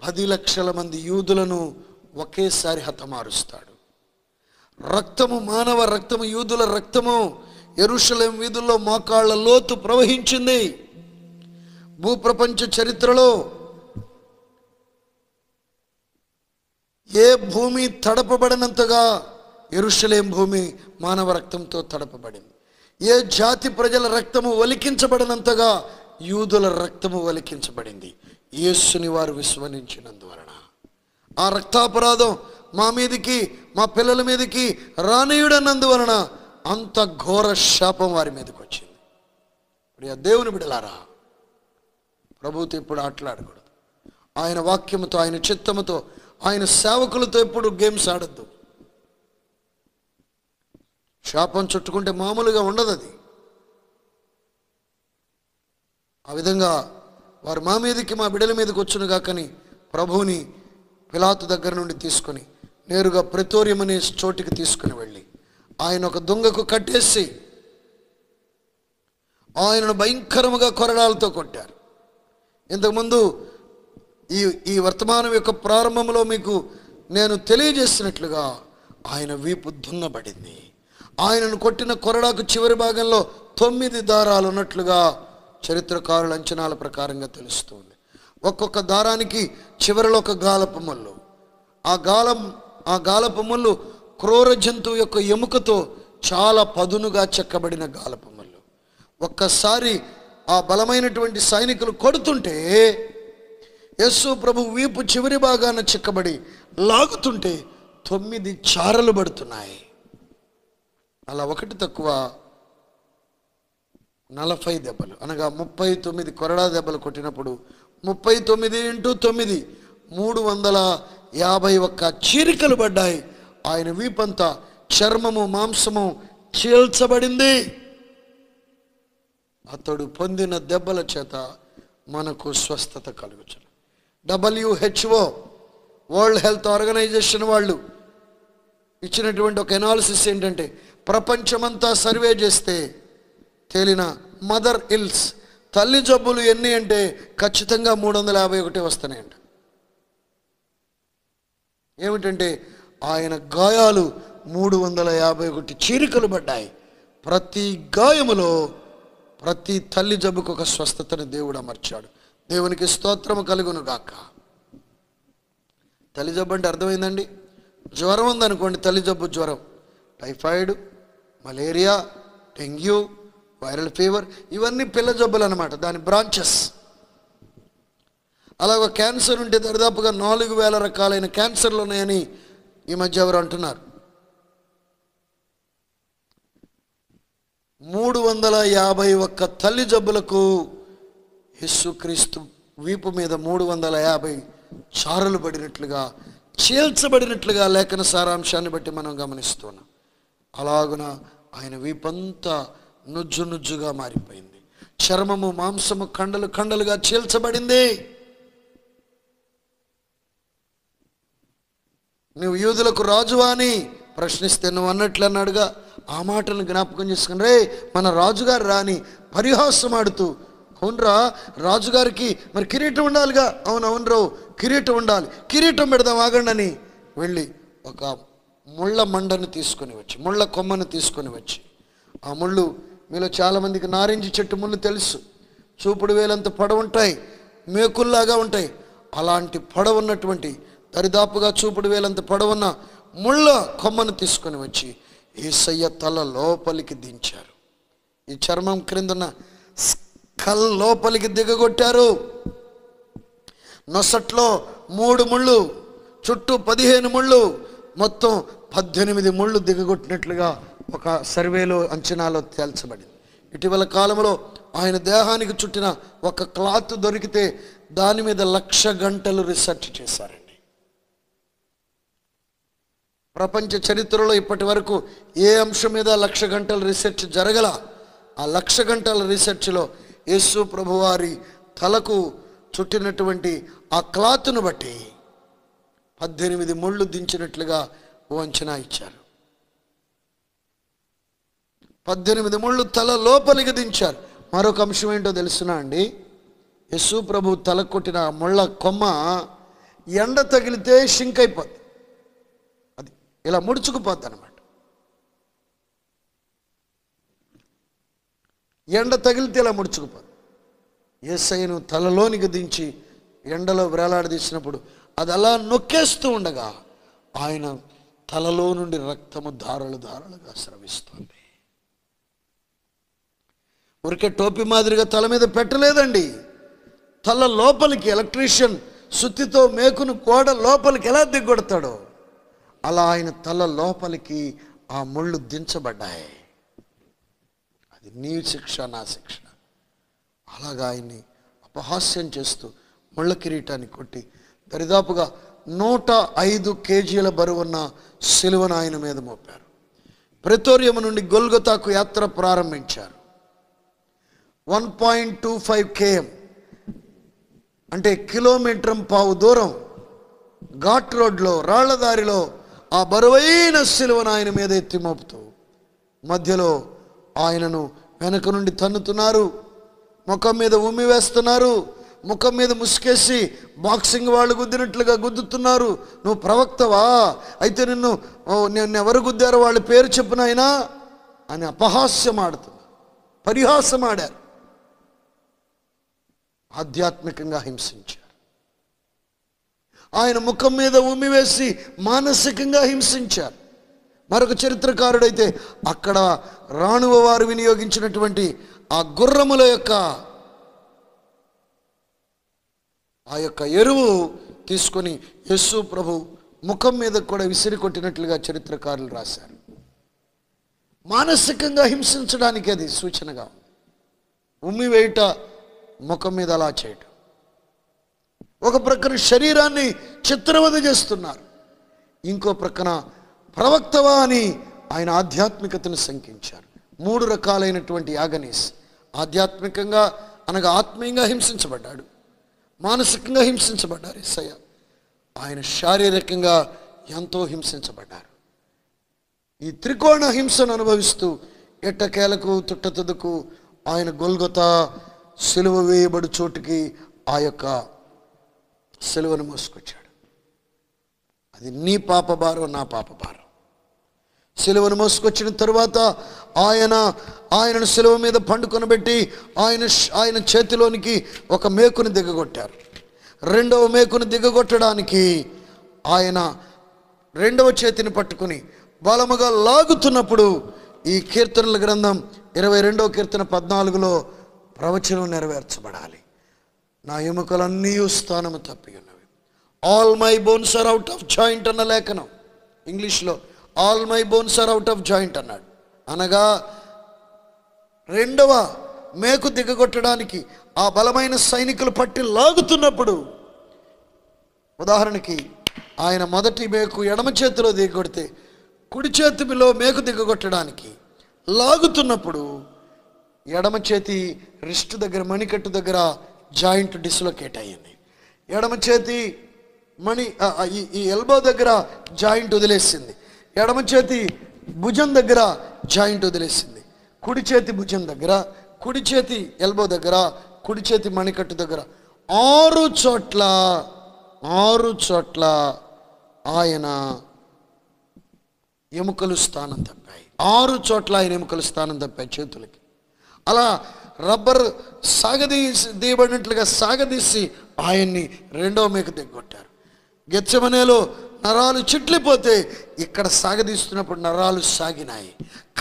A: 10 లక్షల మంది యూదులను ఒకేసారి హతమారుస్తాడు. రక్తము, మానవ రక్తము, యూదుల రక్తము యెరూషలేం వీధుల్లో మోకాళ్ళ లోతు ప్రవహించింది. భూప్రపంచ చరిత్రలో ఏ భూమి తడపబడినంతగా యెరూషలేం భూమి మానవ రక్తంతో తడపబడింది. ఏ జాతి ప్రజల రక్తము ఒలికించబడినంతగా యూదుల రక్తము ఒలికించబడింది. యేసుని వారు విశ్వసించినందువలన ఆ రక్తాపరాధం మా మీదికి మా పిల్లల మీదకి రానీయుడన్నందువలన అంత ఘోర శాపం వారి మీదకి వచ్చింది. ఇప్పుడు దేవుని బిడ్డలారా, ప్రభువుతో ఇప్పుడు ఆటలాడకూడదు. ఆయన వాక్యముతో, ఆయన చిత్తముతో, ఆయన సేవకులతో ఎప్పుడు గేమ్స్ ఆడద్దు. శాపం చుట్టుకుంటే మామూలుగా ఉండదు అది. ఆ విధంగా వారు మా మీదకి మా బిడ్డల మీదకి వచ్చునుగా కానీ ప్రభువుని పిలాతు దగ్గర నుండి తీసుకొని నేరుగా ప్రెతోరియం అనే చోటికి తీసుకుని వెళ్ళి ఆయన ఒక దొంగకు కట్టేసి ఆయనను భయంకరముగా కొరడాలతో కొట్టారు. ఇంతకుముందు ఈ వర్తమానం యొక్క ప్రారంభంలో మీకు నేను తెలియజేసినట్లుగా ఆయన వీపు దున్నబడింది. ఆయనను కొట్టిన కొరడాకు చివరి భాగంలో 9 దారాలు ఉన్నట్లుగా చరిత్రకారుల అంచనాల ప్రకారంగా తెలుస్తుంది. ఒక్కొక్క దారానికి చివరిలో ఒక గాలపు ముళ్ళు. ఆ గాలపు ముళ్ళు క్రూర జంతువు యొక్క ఎముకతో చాలా పదునుగా చెక్కబడిన గాలపు ముళ్ళు. ఒక్కసారి ఆ బలమైనటువంటి సైనికులు కొడుతుంటే యేసు ప్రభు వీపు చివరి భాగాన చెక్కబడి లాగుతుంటే 9 చారలు పడుతున్నాయి. అలా ఒకటి తక్కువ 40 దెబ్బలు, అనగా 39 కొరడా దెబ్బలు కొట్టినప్పుడు 39 × 9 351 చీరికలు పడ్డాయి. ఆయన వీపంతా చర్మము మాంసము చీల్చబడింది. అతడు పొందిన దెబ్బల చేత మనకు స్వస్థత కలుగుచును. WHO వరల్డ్ హెల్త్ ఆర్గనైజేషన్ వాళ్ళు ఇచ్చినటువంటి ఒక ఎనాలిసిస్ ఏంటంటే, ప్రపంచమంతా సర్వే చేస్తే తేలిన మదర్ ఇల్స్, తల్లి జబ్బులు ఎన్ని అంటే ఖచ్చితంగా 351 వస్తున్నాయంట. ఏమిటంటే ఆయన గాయాలు 351 చీరికలు పడ్డాయి. ప్రతి గాయములో ప్రతి తల్లి జబ్బుకు ఒక స్వస్థతని దేవుడు అమర్చాడు. దేవునికి స్తోత్రము కలుగును గాక. తల్లి జబ్బు అంటే అర్థమైందండి? జ్వరం ఉందనుకోండి, తల్లి జబ్బు జ్వరం, typhoid, malaria, dengue, viral fever, ఇవన్నీ పిల్ల జబ్బులు అన్నమాట, దాని బ్రాంచెస్. అలాగ క్యాన్సర్ ఉంటే దరిదాపుగా 4000 రకాలైన క్యాన్సర్లు ఉన్నాయని ఈ మధ్య ఎవరు అంటున్నారు. 351 తల్లి జబ్బులకు యేసుక్రీస్తు వీపు మీద 350 చారులు పడినట్లుగా, చీల్చబడినట్లుగా లేఖన సారాంశాన్ని బట్టి మనం గమనిస్తున్నాం. అలాగున ఆయన వీపంతా నుజ్జు నుజ్జుగా మారిపోయింది. చర్మము, మాంసము కండలు కండలుగా చీల్చబడింది. నువ్వు యూదులకు రాజువా అని ప్రశ్నిస్తే నువ్వు అన్నట్లు అన్నాడుగా, ఆ మాటలను జ్ఞాపకం చేసుకుని, రే మన రాజుగారు రాని పరిహాసం ఆడుతూ, అవునరా రాజుగారికి మరి కిరీటం ఉండాలిగా, అవును రావు కిరీటం ఉండాలి, కిరీటం పెడదాం ఆగండి అని వెళ్ళి ఒక ముళ్ళ మండను తీసుకొని వచ్చి, ముళ్ళ కొమ్మను తీసుకొని వచ్చి, ఆ ముళ్ళు మీలో చాలామందికి నారింజ చెట్టు ముళ్ళు తెలుసు, చూపుడు వేలంత పొడవుంటాయి, మేకుల్లాగా ఉంటాయి. అలాంటి పొడవున్నటువంటి, దరిదాపుగా చూపుడు వేలంత పొడవున్న ముళ్ళ కొమ్మను తీసుకొని వచ్చి యేసయ్య తల లోపలికి దించారు. ఈ చర్మం క్రిందన్న స్కల్ లోపలికి దిగగొట్టారు. నొసట్లో 3 ముళ్ళు, చుట్టూ 15 ముళ్ళు, మొత్తం 18 ముళ్ళు దిగగొట్టినట్లుగా ఒక సర్వేలో, అంచనాలో తేల్చబడింది. ఇటీవల కాలంలో ఆయన దేహానికి చుట్టిన ఒక క్లాత్ దొరికితే దాని మీద 1,00,000 గంటలు రీసెర్చ్ చేశారండి. ప్రపంచ చరిత్రలో ఇప్పటి వరకు ఏ అంశం మీద 1,00,000 గంటల రీసెర్చ్ జరగల. ఆ 1,00,000 గంటల రీసెర్చ్లో యేసు ప్రభువారి తలకు చుట్టినటువంటి ఆ క్లాత్ను బట్టి 18 ముళ్ళు దించినట్లుగా ఓ అంచనా ఇచ్చారు. 18 ముళ్ళు తల లోపలికి దించారు. మరొక అంశం ఏంటో తెలుసునా అండి? యేసు ప్రభు తల కొట్టిన ముళ్ళ కొమ్మ ఎండ తగిలితే షింక్ అయిపోద్ది, అది ఇలా ముడుచుకుపోద్ది అన్నమాట. ఎండ తగిలితే ఇలా ముడుచుకుపోద్ది. యేసయ్యను తలలోనికి దించి ఎండలో వేలాడదీసినప్పుడు అది అలా నొక్కేస్తూ ఉండగా ఆయన తలలో నుండి రక్తము ధారలు ధారలుగా స్రవిస్తుంది. ఊరికే టోపీ మాదిరిగా తల మీద పెట్టలేదండి, తల లోపలికి ఎలక్ట్రీషియన్ సుత్తితో మేకును గోడ లోపలికి ఎలా దిగ్గొడతాడో అలా ఆయన తల లోపలికి ఆ ముళ్ళు దించబడ్డాయి. అది నీ శిక్ష, నా శిక్ష. అలాగా ఆయన్ని అపహాస్యం చేస్తూ ముళ్ళ కిరీటాన్ని కొట్టి దరిదాపుగా 105 కేజీల బరువున్న సిలువను ఆయన మీద మోపారు. ప్రెతోరియము నుండి గొల్గొతాకు యాత్ర ప్రారంభించారు. 1.25 km అంటే 1.5 కిలోమీటర్ దూరం ఘాట్ రోడ్లో, రాళ్లదారిలో ఆ బరువైన సిలువను ఆయన మీద ఎత్తి మోపుతూ మధ్యలో ఆయనను వెనక నుండి తన్నుతున్నారు, ముఖం మీద ఉమ్మి వేస్తున్నారు, ముఖం మీద ముసుకేసి బాక్సింగ్ వాళ్ళు గుద్దినట్లుగా గుద్దుతున్నారు. నువ్వు ప్రవక్తవా? అయితే నిన్ను ఎవరు గుద్దారో వాళ్ళ పేరు చెప్పునైనా అని అపహాస్యం ఆడుతున్నారు, పరిహాసం ఆడారు. ఆధ్యాత్మికంగా హింసించారు. ఆయన ముఖం మీద ఉమ్మివేసి మానసికంగా హింసించారు. మరొక చరిత్రకారుడైతే అక్కడ రాణువ వారు వినియోగించినటువంటి ఆ గుర్రముల యొక్క ఆ యొక్క ఎరువు తీసుకొని యేసు ప్రభు ముఖం మీద కూడా విసిరి కొట్టినట్లుగా చరిత్రకారులు రాశారు. మానసికంగా హింసించడానికి అది సూచనగా ఉంది. ఉమ్మి వేయుట, ముఖం మీద అలా చేయటం. ఒక ప్రక్కన శరీరాన్ని చిత్రవద చేస్తున్నారు, ఇంకో ప్రక్కన ప్రవక్తవా అని ఆయన ఆధ్యాత్మికతను శంకించారు. 3 రకాలైనటువంటి యాగనీస్. ఆధ్యాత్మికంగా అనగా ఆత్మీయంగా హింసించబడ్డాడు, మానసికంగా హింసించబడ్డారు యేసయ్య, ఆయన శారీరకంగా ఎంతో హింసించబడ్డారు. ఈ త్రికోణ హింసను అనుభవిస్తూ ఎట్టకేలకు తుట్టతుదకు ఆయన గొల్గొతా సిలువ వేయబడు చోటుకి ఆ యొక్క సిలువను మోసుకొచ్చాడు. అది నీ పాప భారం, నా పాప భారం. సిలువను మోసుకొచ్చిన తరువాత ఆయనను సిలువ మీద పండుకొనబెట్టి ఆయన చేతిలోనికి ఒక మేకుని దిగగొట్టారు. రెండవ మేకుని దిగగొట్టడానికి ఆయన రెండవ చేతిని పట్టుకుని బలముగా లాగుతున్నప్పుడు ఈ కీర్తనల గ్రంథం 22వ కీర్తన 14లో ప్రవచనం నెరవేర్చబడాలి. నా ఎముకలన్నీ స్థానము తప్పి ఉన్నవి. All my bones are out of joint అన్న లేఖనం. ఇంగ్లీష్లో all my bones are out of joint అన్నాడు. అనగా రెండవ మేకు దిగగొట్టడానికి ఆ బలమైన సైనికులు పట్టి లాగుతున్నప్పుడు, ఉదాహరణకి ఆయన మొదటి మేకు ఎడమ చేతిలో దిగొడితే కుడి చేతిలో మేకు దిగగొట్టడానికి లాగుతున్నప్పుడు ఎడమ చేతి రిస్ట్ దగ్గర మణికట్టు దగ్గర జాయింట్ డిస్లొకేట్ అయ్యింది. ఎడమ చేతి ఈ ఎల్బో దగ్గర జాయింట్ వదిలేసింది. ఎడమ చేతి భుజం దగ్గర జాయింట్ వదిలేసింది. కుడి చేతి భుజం దగ్గర, కుడి చేతి ఎల్బో దగ్గర, కుడి చేతి మణికట్టు దగ్గర 6 చోట్ల ఆయన ఎముకలు స్థానం తప్పాయి. 6 చోట్ల ఆయన ఎముకలు స్థానం తప్పాయి చేతులకి. అలా రబ్బర్ దీయబడినట్లుగా సాగదీసి ఆయన్ని రెండవ మేకు దిగొట్టారు. గెత్సెమనేలో నరాలు చిట్లిపోతే ఇక్కడ సాగదీస్తున్నప్పుడు నరాలు సాగినాయి,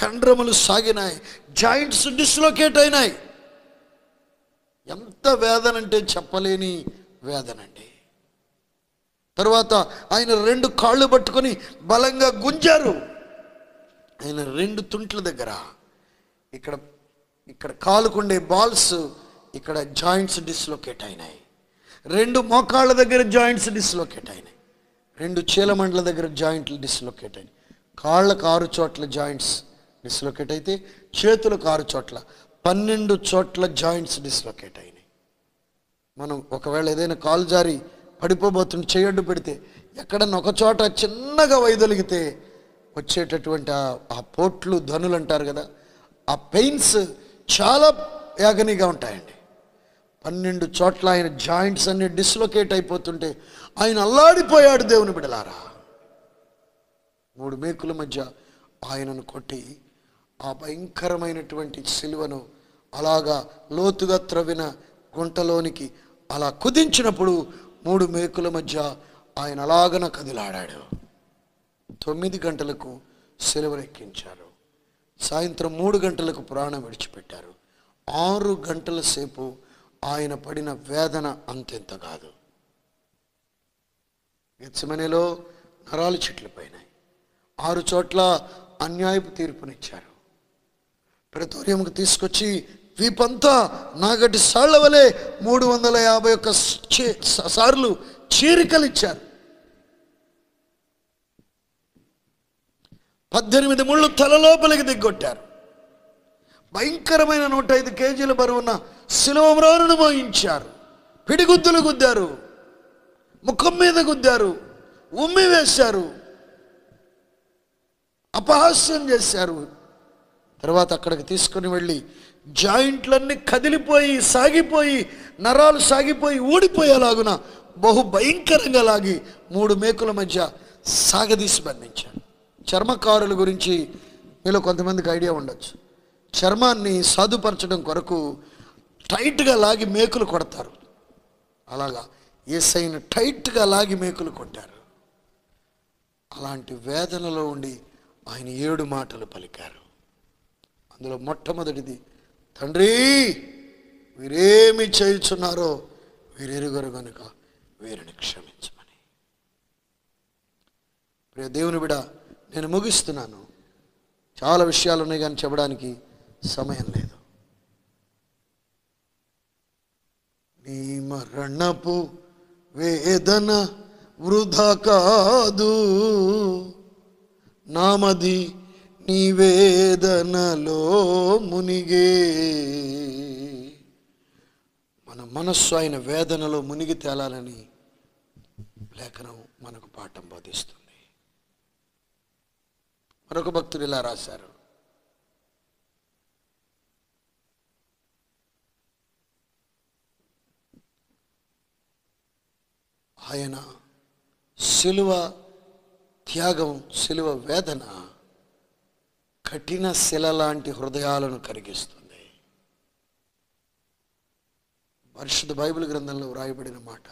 A: కండరములు సాగినాయి, జాయింట్స్ డిస్లొకేట్ అయినాయి. ఎంత వేదన అంటే చెప్పలేని వేదనండి. తరువాత ఆయన 2 కాళ్ళు పట్టుకొని బలంగా గుంజారు. ఆయన 2 తుంట్ల దగ్గర ఇక్కడ కాలుకుండే బాల్స్ ఇక్కడ జాయింట్స్ డిస్లొకేట్ అయినాయి. 2 మోకాళ్ళ దగ్గర జాయింట్స్ డిస్లొకేట్ అయినాయి. 2 చీలమండల దగ్గర జాయింట్లు డిస్లొకేట్ అయినాయి. కాళ్ళకు 6 చోట్ల జాయింట్స్ డిస్లొకేట్ అయితే చేతులకు 6 చోట్ల 12 చోట్ల జాయింట్స్ డిస్లొకేట్ అయినాయి. మనం ఒకవేళ ఏదైనా కాలు జారి పడిపోబోతుంటే చేయడ్డు పెడితే ఎక్కడన్నా ఒక చోట చిన్నగా వైదొలిగితే వచ్చేటటువంటి ఆ పోట్లు ధనులు అంటారు కదా, ఆ పెయిన్స్ చాలా యాగనీగా ఉంటాయండి. 12 చోట్ల ఆయన జాయింట్స్ అన్ని డిస్లొకేట్ అయిపోతుంటే ఆయన అల్లాడిపోయాడు. దేవుని బిడ్డలారా, 3 మేకుల మధ్య ఆయనను కొట్టి ఆ భయంకరమైనటువంటి సిలువను అలాగా లోతుగా త్రవ్విన గుంటలోనికి అలా కుదించినప్పుడు 3 మేకుల మధ్య ఆయన అలాగన కదిలాడాడు. 9 గంటలకు సిలువనెక్కించారు. సాయంత్రం 3 గంటలకు ప్రాణం విడిచిపెట్టారు. 6 గంటల సేపు ఆయన పడిన వేదన అంతెంత కాదు. గెత్సెమనేలో నరాలు చిట్లిపోయినాయి. 6 చోట్ల అన్యాయపు తీర్పునిచ్చారు. ప్రెతోరియంకు తీసుకొచ్చి వీపంతా నాగటి సాళ్ల వలె 351 సార్లు చీరికలిచ్చారు. 18 ముళ్ళు తలలోపలికి దిగ్గొట్టారు. భయంకరమైన 105 కేజీల బరువున్న శిలువ మ్రానును మోయించారు. పిడిగుద్దులు గుద్దారు, ముఖం మీద గుద్దారు, ఉమ్మి వేశారు, అపహాస్యం చేశారు. తర్వాత అక్కడికి తీసుకుని వెళ్ళి జాయింట్లన్నీ కదిలిపోయి సాగిపోయి నరాలు సాగిపోయి ఊడిపోయేలాగున బహు భయంకరంగా లాగి 3 మేకుల మధ్య సాగదీసి బంధించారు. చర్మకారుల గురించి మీలో కొంతమందికి ఐడియా ఉండొచ్చు. చర్మాన్ని సాధుపరచడం కొరకు టైట్గా లాగి మేకులు కొడతారు. అలాగా యేసయ్యను టైట్గా లాగి మేకులు కొట్టారు. అలాంటి వేదనలో ఉండి ఆయన 7 మాటలు పలికారు. అందులో మొట్టమొదటిది, తండ్రి వీరేమి చేయుచున్నారో వీరెరుగరు గనుక వీరిని క్షమించమని. ప్రియ దేవుని బిడ్డ, నేను ముగిస్తున్నాను. చాలా విషయాలు ఉన్నాయి కానీ చెప్పడానికి సమయం లేదు. నీ మరణపు వేదన వృధా కాదు, నామది నీ వేదనలో మునిగే. మన మనస్సు ఆయన వేదనలో మునిగి తేలాలని లేఖనం మనకు పాఠం బోధిస్తుంది. మరొక భక్తుడు ఇలా రాశారు, ఆయన సిలువ త్యాగం, సిలువ వేదన కఠిన శిల లాంటి హృదయాలను కరిగిస్తుంది. పరిశుద్ధ బైబిల్ గ్రంథంలో వ్రాయబడిన మాట,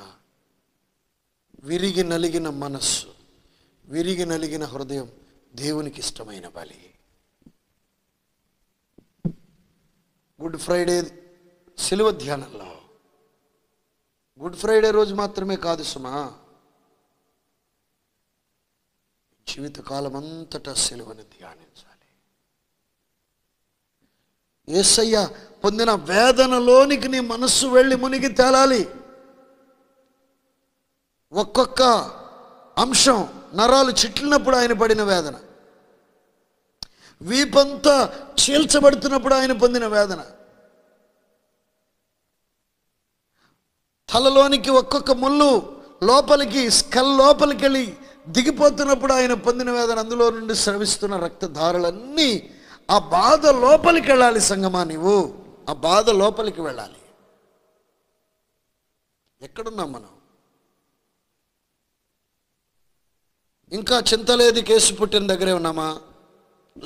A: విరిగి నలిగిన మనస్సు, విరిగి నలిగిన హృదయం దేవునికి ఇష్టమైన బలి. గుడ్ ఫ్రైడే సిలువ ధ్యానంలో, గుడ్ ఫ్రైడే రోజు మాత్రమే కాదు సుమా, జీవితకాలం అంతటా సిలువను ధ్యానించాలి. యేసయ్య పొందిన వేదనలోనికి నీ మనస్సు వెళ్ళి మునిగి తేలాలి. ఒక్కొక్క అంశం నరాలు చిట్లినప్పుడు ఆయన పడిన వేదన, వీపంతా చీల్చబడుతున్నప్పుడు ఆయన పొందిన వేదన, తలలోనికి ఒక్కొక్క ముళ్ళు లోపలికి స్కల్ లోపలికి వెళ్ళి దిగిపోతున్నప్పుడు ఆయన పొందిన వేదన, అందులో నుండి స్రవిస్తున్న రక్తధారలన్నీ ఆ బాధ లోపలికి వెళ్ళాలి. సంగమా, నీవు ఆ బాధ లోపలికి వెళ్ళాలి. ఎక్కడున్నాం మనం? ఇంకా చింతలేది కేసు పుట్టిన దగ్గరే ఉన్నామా?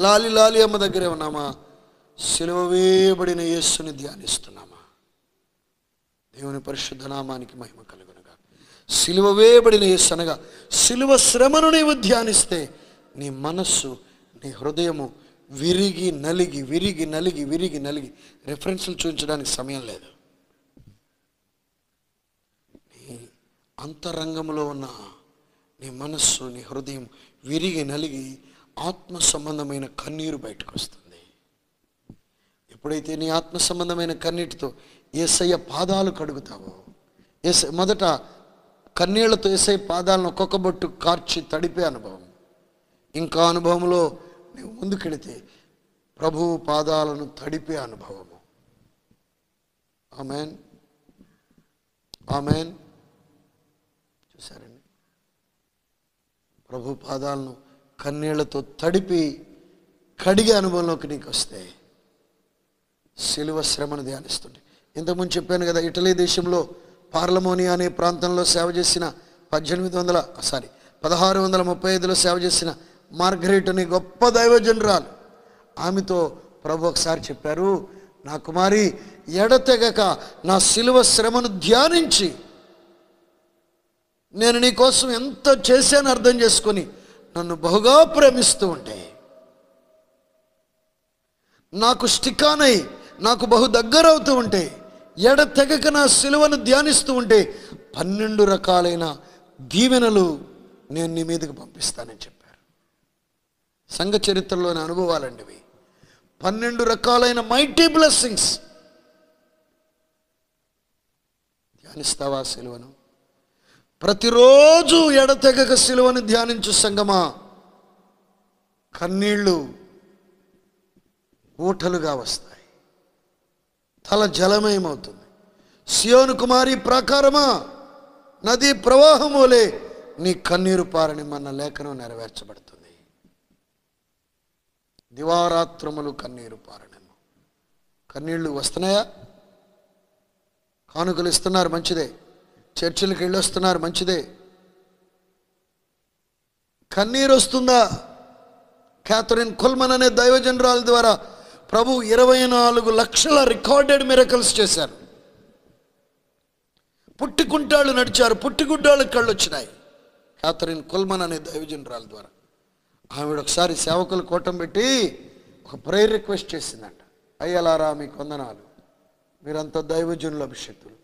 A: లాలి లాలి అమ్మ దగ్గరే ఉన్నామా? సిలువ వేయబడిన యేసుని ధ్యానిస్తున్నామా? దేవుని పరిశుద్ధ నామానికి మహిమ కలుగునుగా. సిలువ వేయబడిన యేసు అనగా సిలువ శ్రమను నీవు ధ్యానిస్తే నీ మనస్సు, నీ హృదయము విరిగి నలిగి విరిగి నలిగి విరిగి నలిగి, రెఫరెన్స్లు చూపించడానికి సమయం లేదు, నీ అంతరంగంలో ఉన్న నీ మనస్సు, నీ హృదయం విరిగి నలిగి ఆత్మ సంబంధమైన కన్నీరు బయటకు వస్తుంది. ఎప్పుడైతే నీ ఆత్మ సంబంధమైన కన్నీటితో యేసయ్య పాదాలు కడుగుతావో, మొదట కన్నీళ్లతో యేసయ్య పాదాలను ఒక్కొక్క బొట్టు కార్చి తడిపే అనుభవం, ఇంకా అనుభవంలో నువ్వు ముందుకెడితే ప్రభువు పాదాలను తడిపే అనుభవము. ఆమేన్, ఆమేన్. చూసారండి, ప్రభు పాదాలను కన్నీళ్లతో తడిపి కడిగే అనుభవంలోకి నీకు వస్తే సిలువ శ్రమను ధ్యానిస్తుండే. ఇంతకుముందు చెప్పాను కదా, ఇటలీ దేశంలో పార్లమోనియా అనే ప్రాంతంలో సేవ చేసిన 1635లో సేవ చేసిన మార్గరెట్ అనే గొప్ప దైవజనురాలు, ఆమెతో ప్రభు ఒకసారి చెప్పారు, నా కుమారి, ఎడతెగక నా సిలువ శ్రమను ధ్యానించి నేను నీ కోసం ఎంత చేశాను అర్థం చేసుకొని నన్ను బహుగా ప్రేమిస్తూ ఉంటే, నాకు స్టికానై నాకు బహు దగ్గరవుతూ ఉంటే, ఎడతెగక నా సిలువను ధ్యానిస్తూ ఉంటే 12 రకాలైన దీవెనలు నేను నీ మీదకి పంపిస్తానని చెప్పారు. సంఘ చరిత్రలోని అనుభవాలండి ఇవి. 12 రకాలైన మైటీ బ్లెస్సింగ్స్. ధ్యానిస్తావా సిలువను? ప్రతిరోజు ఎడతెగక సిలువను ధ్యానించు సంగమా. కన్నీళ్ళు ఊటలుగా వస్తాయి, తల జలమయమవుతుంది. సియోను కుమారి ప్రాకారమా, నదీ ప్రవాహములే నీ కన్నీరు పారని మన లేఖనం నెరవేర్చబడుతుంది. దివారాత్రములు కన్నీరు పారనేమో. కన్నీళ్లు వస్తున్నాయా? కానుకలు ఇస్తున్నారు, మంచిదే. చర్చిలకు వెళ్ళొస్తున్నారు, మంచిదే. కన్నీరు వస్తుందా? క్యాథరిన్ కుల్మన్ అనే దైవజనరాల ద్వారా ప్రభు 24 లక్షల రికార్డెడ్ మిరకల్స్ చేశారు. పుట్టికుంటాళ్ళు నడిచారు, పుట్టిగుడ్డాళ్ళకి కళ్ళు వచ్చినాయి. క్యాథరిన్ కుల్మన్ అనే దైవజనరాల ద్వారా ఆవిడ ఒకసారి సేవకులు కూటం పెట్టి ఒక ప్రేయర్ రిక్వెస్ట్ చేసిందంట. అయ్యలారా, మీకు వందనాలు, మీరంతా దైవజనుల అభిషేక్తులు,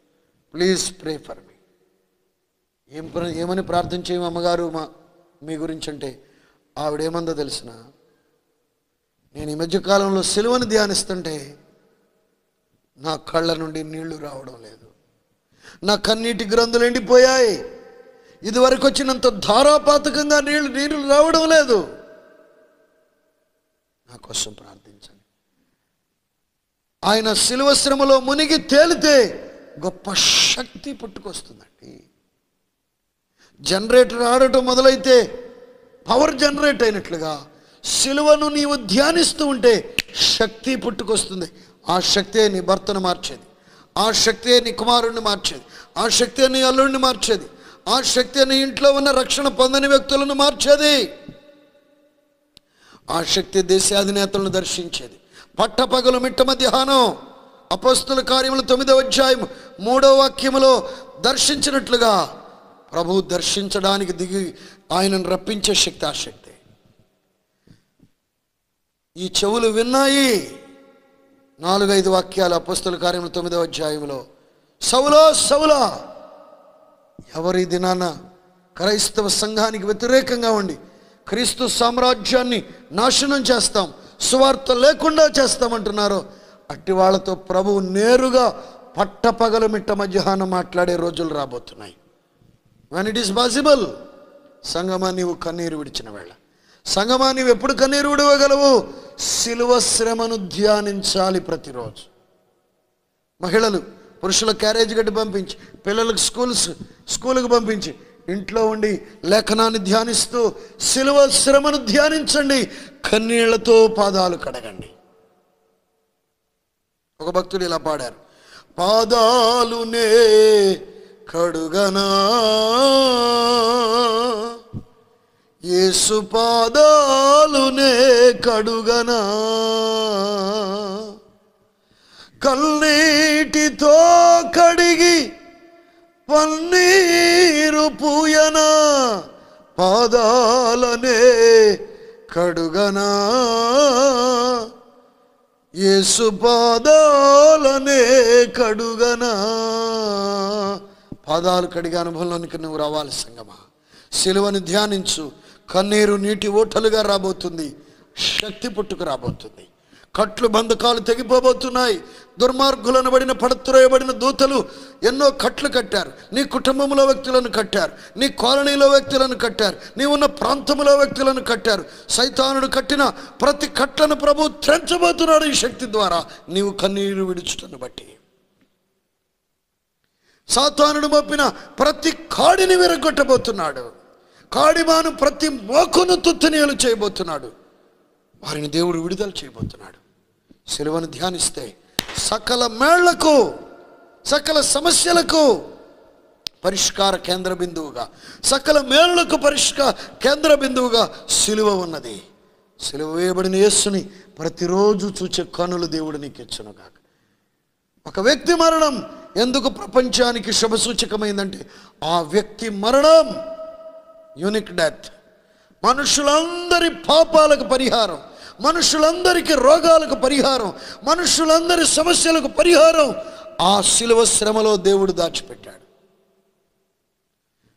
A: ప్లీజ్ ప్రే ఫర్ మీ. ఏమని ప్రార్థన చేయము అమ్మగారు మీ గురించి అంటే, ఆవిడేమందో తెలిసిన, నేను ఈ మధ్యకాలంలో సిలువను ధ్యానిస్తుంటే నా కళ్ళ నుండి నీళ్లు రావడం లేదు, నా కన్నీటి గ్రంథులు ఎండిపోయాయి, ఇదివరకు వచ్చినంత ధారాపాతకంగా నీళ్లు రావడం లేదు, నా కోసం ప్రార్థించండి. ఆయన సిలువ శ్రమలో మునిగి తేలితే గొప్ప శక్తి పుట్టుకొస్తుందండి. జనరేటర్ ఆడటం మొదలైతే పవర్ జనరేట్ అయినట్లుగా సిలువను నీవు ధ్యానిస్తూ ఉంటే శక్తి పుట్టుకొస్తుంది. ఆ శక్తే నీ భర్తను మార్చేది, ఆ శక్తే నీ కుమారుణ్ణి మార్చేది, ఆ శక్తే నీ అల్లుడిని మార్చేది, ఆ శక్తే నీ ఇంట్లో ఉన్న రక్షణ పొందని వ్యక్తులను మార్చేది, ఆ శక్తి దేశాధినేతలను దర్శించేది. పట్టపగలు మిట్ట మధ్యాహ్నం అపొస్తలుల కార్యములు 9వ అధ్యాయం 3వ వాక్యములో దర్శించినట్లుగా ప్రభువు దర్శించడానికి దిగి ఆయనను రప్పించే శక్తి ఆ శక్తి. ఈ చెవులు విన్నాయి. 4-5 వాక్యాలు అపోస్తలుల కార్యములు 9వ అధ్యాయంలో, సౌలా సౌలా, ఎవరి దినాన క్రైస్తవ సంఘానికి వ్యతిరేకంగా ఉండి క్రీస్తు సామ్రాజ్యాన్ని నాశనం చేస్తాం, సువార్త లేకుండా చేస్తామంటున్నారో అట్టి వాళ్ళతో ప్రభువు నేరుగా పట్టపగలు మిట్ట మధ్యాహ్నం మాట్లాడే రోజులు రాబోతున్నాయి. when it is possible. సంగమా, నీవు కన్నీరు విడిచిన వేళ, సంగమా నీవు ఎప్పుడు కన్నీరు విడవగలవు? సిలువ శ్రమను ధ్యానించాలి ప్రతిరోజు. మహిళలు పురుషుల క్యారేజ్ గడ్డి పంపించి, పిల్లలకు స్కూలుకు పంపించి, ఇంట్లో ఉండి లేఖనాన్ని ధ్యానిస్తూ సిలువ శ్రమను ధ్యానించండి. కన్నీళ్లతో పాదాలు కడగండి. ఒక భక్తుడు ఇలా పాడారు, పాదాలునే కడుగనా యేసు పాదాలునే కడుగనా, కన్నీటితో కడిగి పన్నీరు పూయనా, పాదాలనే కడుగనా యేసు పాదాలనే కడుగనా. పాదాలు కడిగే అనుభవంలోనికి నువ్వు రావాలి సంగమా. సిలువని ధ్యానించు. కన్నీరు నీటి ఓటలుగా రాబోతుంది. శక్తి పుట్టుకు రాబోతుంది. కట్లు బంధకాలు తెగిపోబోతున్నాయి. దుర్మార్గులను బడిన పడత్రోయబడిన దూతలు ఎన్నో కట్లు కట్టారు. నీ కుటుంబంలో వ్యక్తులను కట్టారు, నీ కాలనీలో వ్యక్తులను కట్టారు, నీ ఉన్న ప్రాంతంలో వ్యక్తులను కట్టారు. సైతానుడు కట్టిన ప్రతి కట్లను ప్రభు త్రెంచబోతున్నాడు ఈ శక్తి ద్వారా, నీవు కన్నీరు విడుచుటను బట్టి. సాతానుడు మోపిన ప్రతి కాడిని విరగొట్టబోతున్నాడు. కాడిమాను ప్రతి మోకును తుత్తునీయలు చేయబోతున్నాడు. వారిని దేవుడు విడుదల చేయబోతున్నాడు. సిలువను ధ్యానిస్తే సకల మేళ్లకు, సకల సమస్యలకు పరిష్కార కేంద్ర బిందువుగా, సకల మేళ్లకు కేంద్ర బిందువుగా సిలువ ఉన్నది. సిలువ వేయబడిన యేసుని ప్రతిరోజు చూచే కనులు దేవుడు నీకు ఇచ్చునుగాక. ఒక వ్యక్తి మరణం ఎందుకు ప్రపంచానికి శుభసూచకమైందంటే ఆ వ్యక్తి మరణం యూనిక్ డెత్. మనుషులందరి పాపాలకు పరిహారం, మనుషులందరికీ రోగాలకు పరిహారం, మనుషులందరి సమస్యలకు పరిహారం ఆ సిలువ శ్రమలో దేవుడు దాచిపెట్టాడు.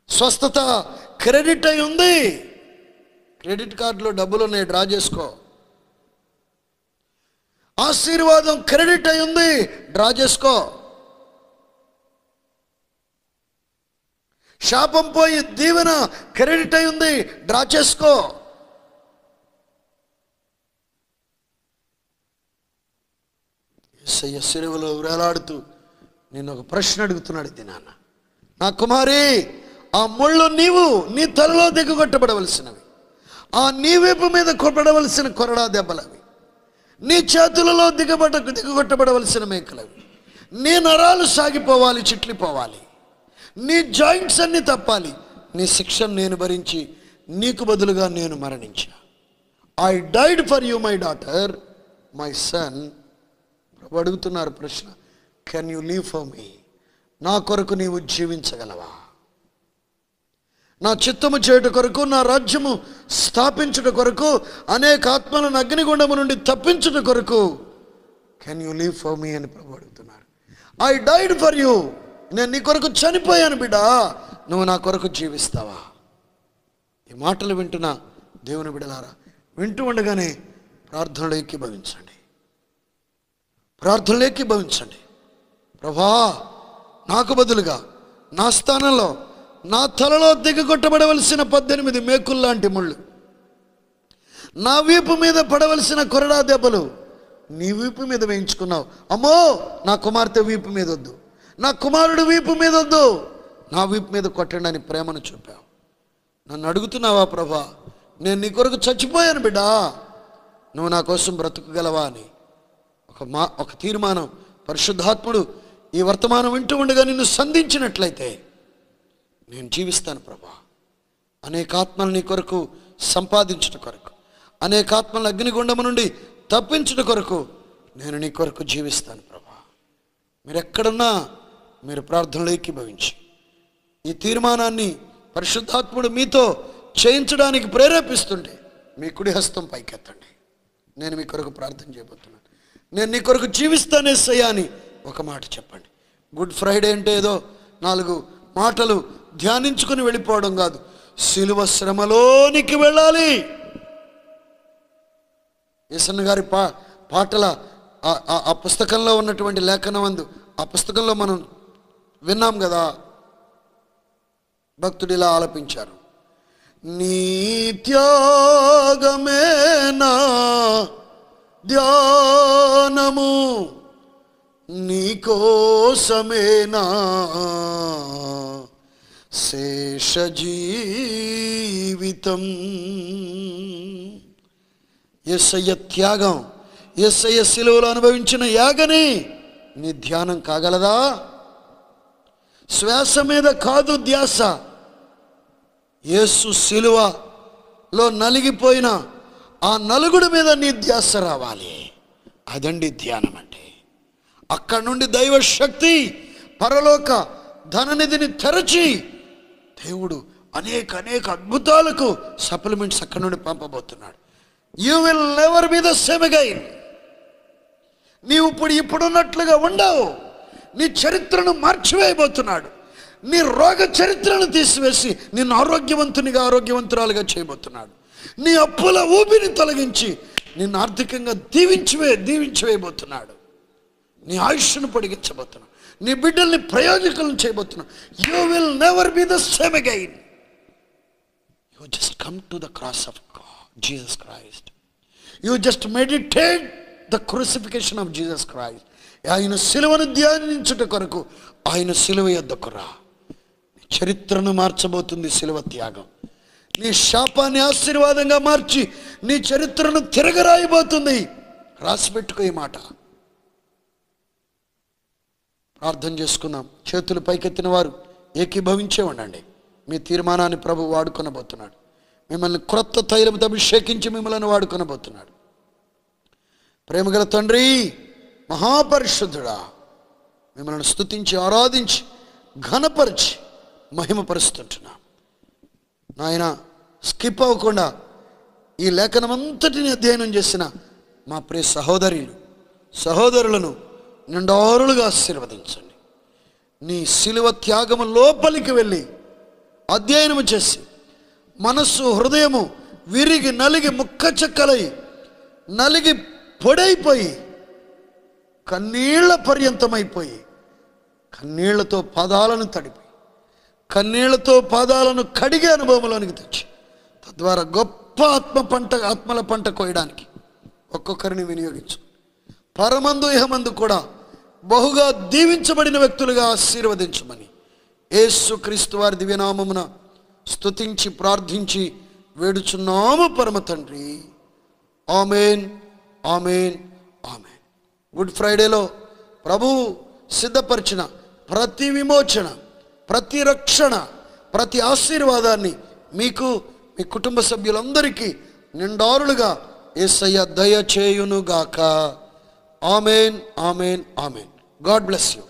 A: స్వస్థత క్రెడిట్ అయి ఉంది. క్రెడిట్ కార్డులో డబ్బులు ఉన్నాయి, డ్రా చేసుకో. ఆశీర్వాదం క్రెడిట్ అయి ఉంది, డ్రా చేసుకో. శాపం పోయి దీవెన క్రెడిట్ అయి ఉంది, డ్రా చేసుకో. యేసయ్య సిలువలో వేలాడుతూ నేను ఒక ప్రశ్న అడుగుతున్నాడు దినాన, నా కుమారి, ఆ ముళ్ళు నీవు నీ తలలో దిగగొట్టబడవలసినవి, ఆ నీ వైపు మీద కొట్టబడవలసిన కొరడా దెబ్బలవి, నీ చేతులలో దిగగొట్టబడవలసిన మేకలవి, నీ నరాలు సాగిపోవాలి, చిట్లిపోవాలి, నీ జాయింట్స్ అన్ని తప్పాలి. నీ శిక్షను నేను భరించి నీకు బదులుగా నేను మరణించా. I died for you my daughter, my son. ప్రభు అడుగుతున్నారు ప్రశ్న, can you live for me? నా కొరకు నీవు జీవించగలవా? నా చిత్తము చేయుట కొరకు, నా రాజ్యము స్థాపించుట కొరకు, అనేక ఆత్మలను అగ్నిగుండము నుండి తప్పించుట కొరకు కెన్ యూ లివ్ ఫర్ మీ అని ప్రభు అడుగుతున్నారు. ఐ డైడ్ ఫర్ యూ, నేను నీ కొరకు చనిపోయాను బిడ్డా, నువ్వు నా కొరకు జీవిస్తావా? ఈ మాటలు వింటున్న దేవుని బిడ్డలారా, వింటూ ఉండగానే ప్రార్థనలో ఏకీభవించండి. ప్రార్థనలో ఏకీభవించండి. ప్రభా, నాకు బదులుగా నా స్థానంలో నా తలలో దిగగొట్టబడవలసిన 18 మేకుల్లాంటి ముళ్ళు, నా వీపు మీద పడవలసిన కొరడా దెబ్బలు నీ వీపు మీద వేయించుకున్నావు. అమ్మో, నా కుమార్తె వీపు మీద వద్దు, నా కుమారుడు వీపు మీద వద్దు, నా వీపు మీద కొట్టండి అని ప్రేమను చూపావు. నన్ను అడుగుతున్నావా ప్రభా, నేను నీ కొరకు చచ్చిపోయాను బిడ్డా, నువ్వు నా కోసం బ్రతుకుగలవా అని ఒక తీర్మానం పరిశుద్ధాత్ముడు ఈ వర్తమానం వింటూ ఉండగా నిన్ను సంధించినట్లయితే, నేను జీవిస్తాను ప్రభా, అనేక ఆత్మలు నీ కొరకు సంపాదించుట కొరకు, అనేక ఆత్మల అగ్నిగుండము నుండి తప్పించుట కొరకు నేను నీ కొరకు జీవిస్తాను ప్రభా. మీరు ఎక్కడున్నా మీరు ప్రార్థనలో ఏకీభవించి ఈ తీర్మానాన్ని పరిశుద్ధాత్ముడు మీతో చేయించడానికి ప్రేరేపిస్తుంటే మీ కుడి హస్తం పైకెత్తండి. నేను మీ కొరకు ప్రార్థన చేయబోతున్నాను. నేను నీ కొరకు జీవిస్తానే సయ్యా అని ఒక మాట చెప్పండి. గుడ్ ఫ్రైడే అంటే ఏదో 4 మాటలు ధ్యానించుకుని వెళ్ళిపోవడం కాదు, సిలువ శ్రమలోనికి వెళ్ళాలి. యేసన్న గారి పాటల ఆ పుస్తకంలో ఉన్నటువంటి లేఖనమందు, ఆ పుస్తకంలో మనం విన్నాం కదా, భక్తుడు ఇలా ఆలపించారు. నీ త్యాగమే నా ధ్యానము, నీ కోసమే నా శేష జీవితం. యేసయ్య త్యాగం, యేసయ్య శిలువలో అనుభవించిన యాగని నీ ధ్యానం కాగలదా? శ్వాస మీద కాదు ధ్యాస, యేసు శిలువలో నలిగిపోయిన ఆ నలుగుడి మీద నీ ధ్యాస రావాలి. అదండి ధ్యానం అంటే. అక్కడి నుండి దైవ శక్తి పరలోక ధననిధిని తెరచి దేవుడు అనేక అద్భుతాలకు సప్లిమెంట్స్ అక్కడి నుండి పంపబోతున్నాడు. You will never be the same again. నీవు ఇప్పుడున్నట్లుగా ఉండవు. నీ చరిత్రను మార్చివేయబోతున్నాడు. నీ రోగ చరిత్రను తీసివేసి నిన్ను ఆరోగ్యవంతునిగా ఆరోగ్యవంతురాలుగా చేయబోతున్నాడు. నీ అప్పుల ఊపిని తొలగించి నిన్ను ఆర్థికంగా దీవించివేయబోతున్నాడు. నీ ఆయుష్ను పొడిగించబోతున్నాడు. నీ బిడ్డల్ని ప్రయోజకులను చేయబోతున్నాడు. You will never be the same again. You just come to the cross of Jesus Christ. You just meditate the crucifixion of Jesus Christ. ఆయన సిలువను ధ్యానించుట కొరకు ఆయన సిలువ యొద్దకు రా. నీ చరిత్రను మార్చబోతుంది సిలువ త్యాగం. నీ శాపాన్ని ఆశీర్వాదంగా మార్చి నీ చరిత్రను తిరగరాయబోతుంది. రాసి పెట్టుకో ఈ మాట. ప్రార్థన చేసుకుందాం. చేతులు పైకెత్తిన వారు ఏకీభవించే ఉండండి. మీ తీర్మానాన్ని ప్రభు వాడుకొనబోతున్నాడు. మిమ్మల్ని క్రొత్త తైలంతో అభిషేకించి మిమ్మల్ని వాడుకొనబోతున్నాడు. ప్రేమగల తండ్రి, మహాపరిశుద్ధుడా, మిమ్మల్ని స్తుతించి ఆరాధించి ఘనపరిచి మహిమపరుస్తుంటున్నా. నాయన, స్కిప్ అవ్వకుండా ఈ లేఖనమంతటిని అధ్యయనం చేసిన మా ప్రియ సహోదరులను నిండారులుగా ఆశీర్వదించండి. నీ శిలువ త్యాగము లోపలికి వెళ్ళి అధ్యయనము చేసి మనస్సు హృదయము విరిగి నలిగి ముక్క చెక్కలై నలిగి పొడైపోయి కన్నీళ్ల పర్యంతమైపోయి కన్నీళ్లతో పాదాలను తడిపి కన్నీళ్లతో పాదాలను కడిగే అనుభవంలోనికి తెచ్చి తద్వారా గొప్ప ఆత్మల పంట కోయడానికి ఒక్కొక్కరిని వినియోగించు. పరమందు ఇహమందు కూడా బహుగా దీవించబడిన వ్యక్తులుగా ఆశీర్వదించమని యేసుక్రీస్తు వారి దివ్యనామమున స్తుతించి ప్రార్థించి వేడుచున్నాము పరమ తండ్రి. ఆమేన్, ఆమేన్, ఆమేన్. గుడ్ ఫ్రైడేలో ప్రభువు సిద్ధపరిచిన ప్రతి విమోచన, ప్రతి రక్షణ, ప్రతి ఆశీర్వాదాన్ని మీకు, మీ కుటుంబ సభ్యులందరికీ నిండారులుగా యేసయ్య దయచేయునుగాక. ఆమేన్, ఆమేన్, ఆమేన్. God bless you.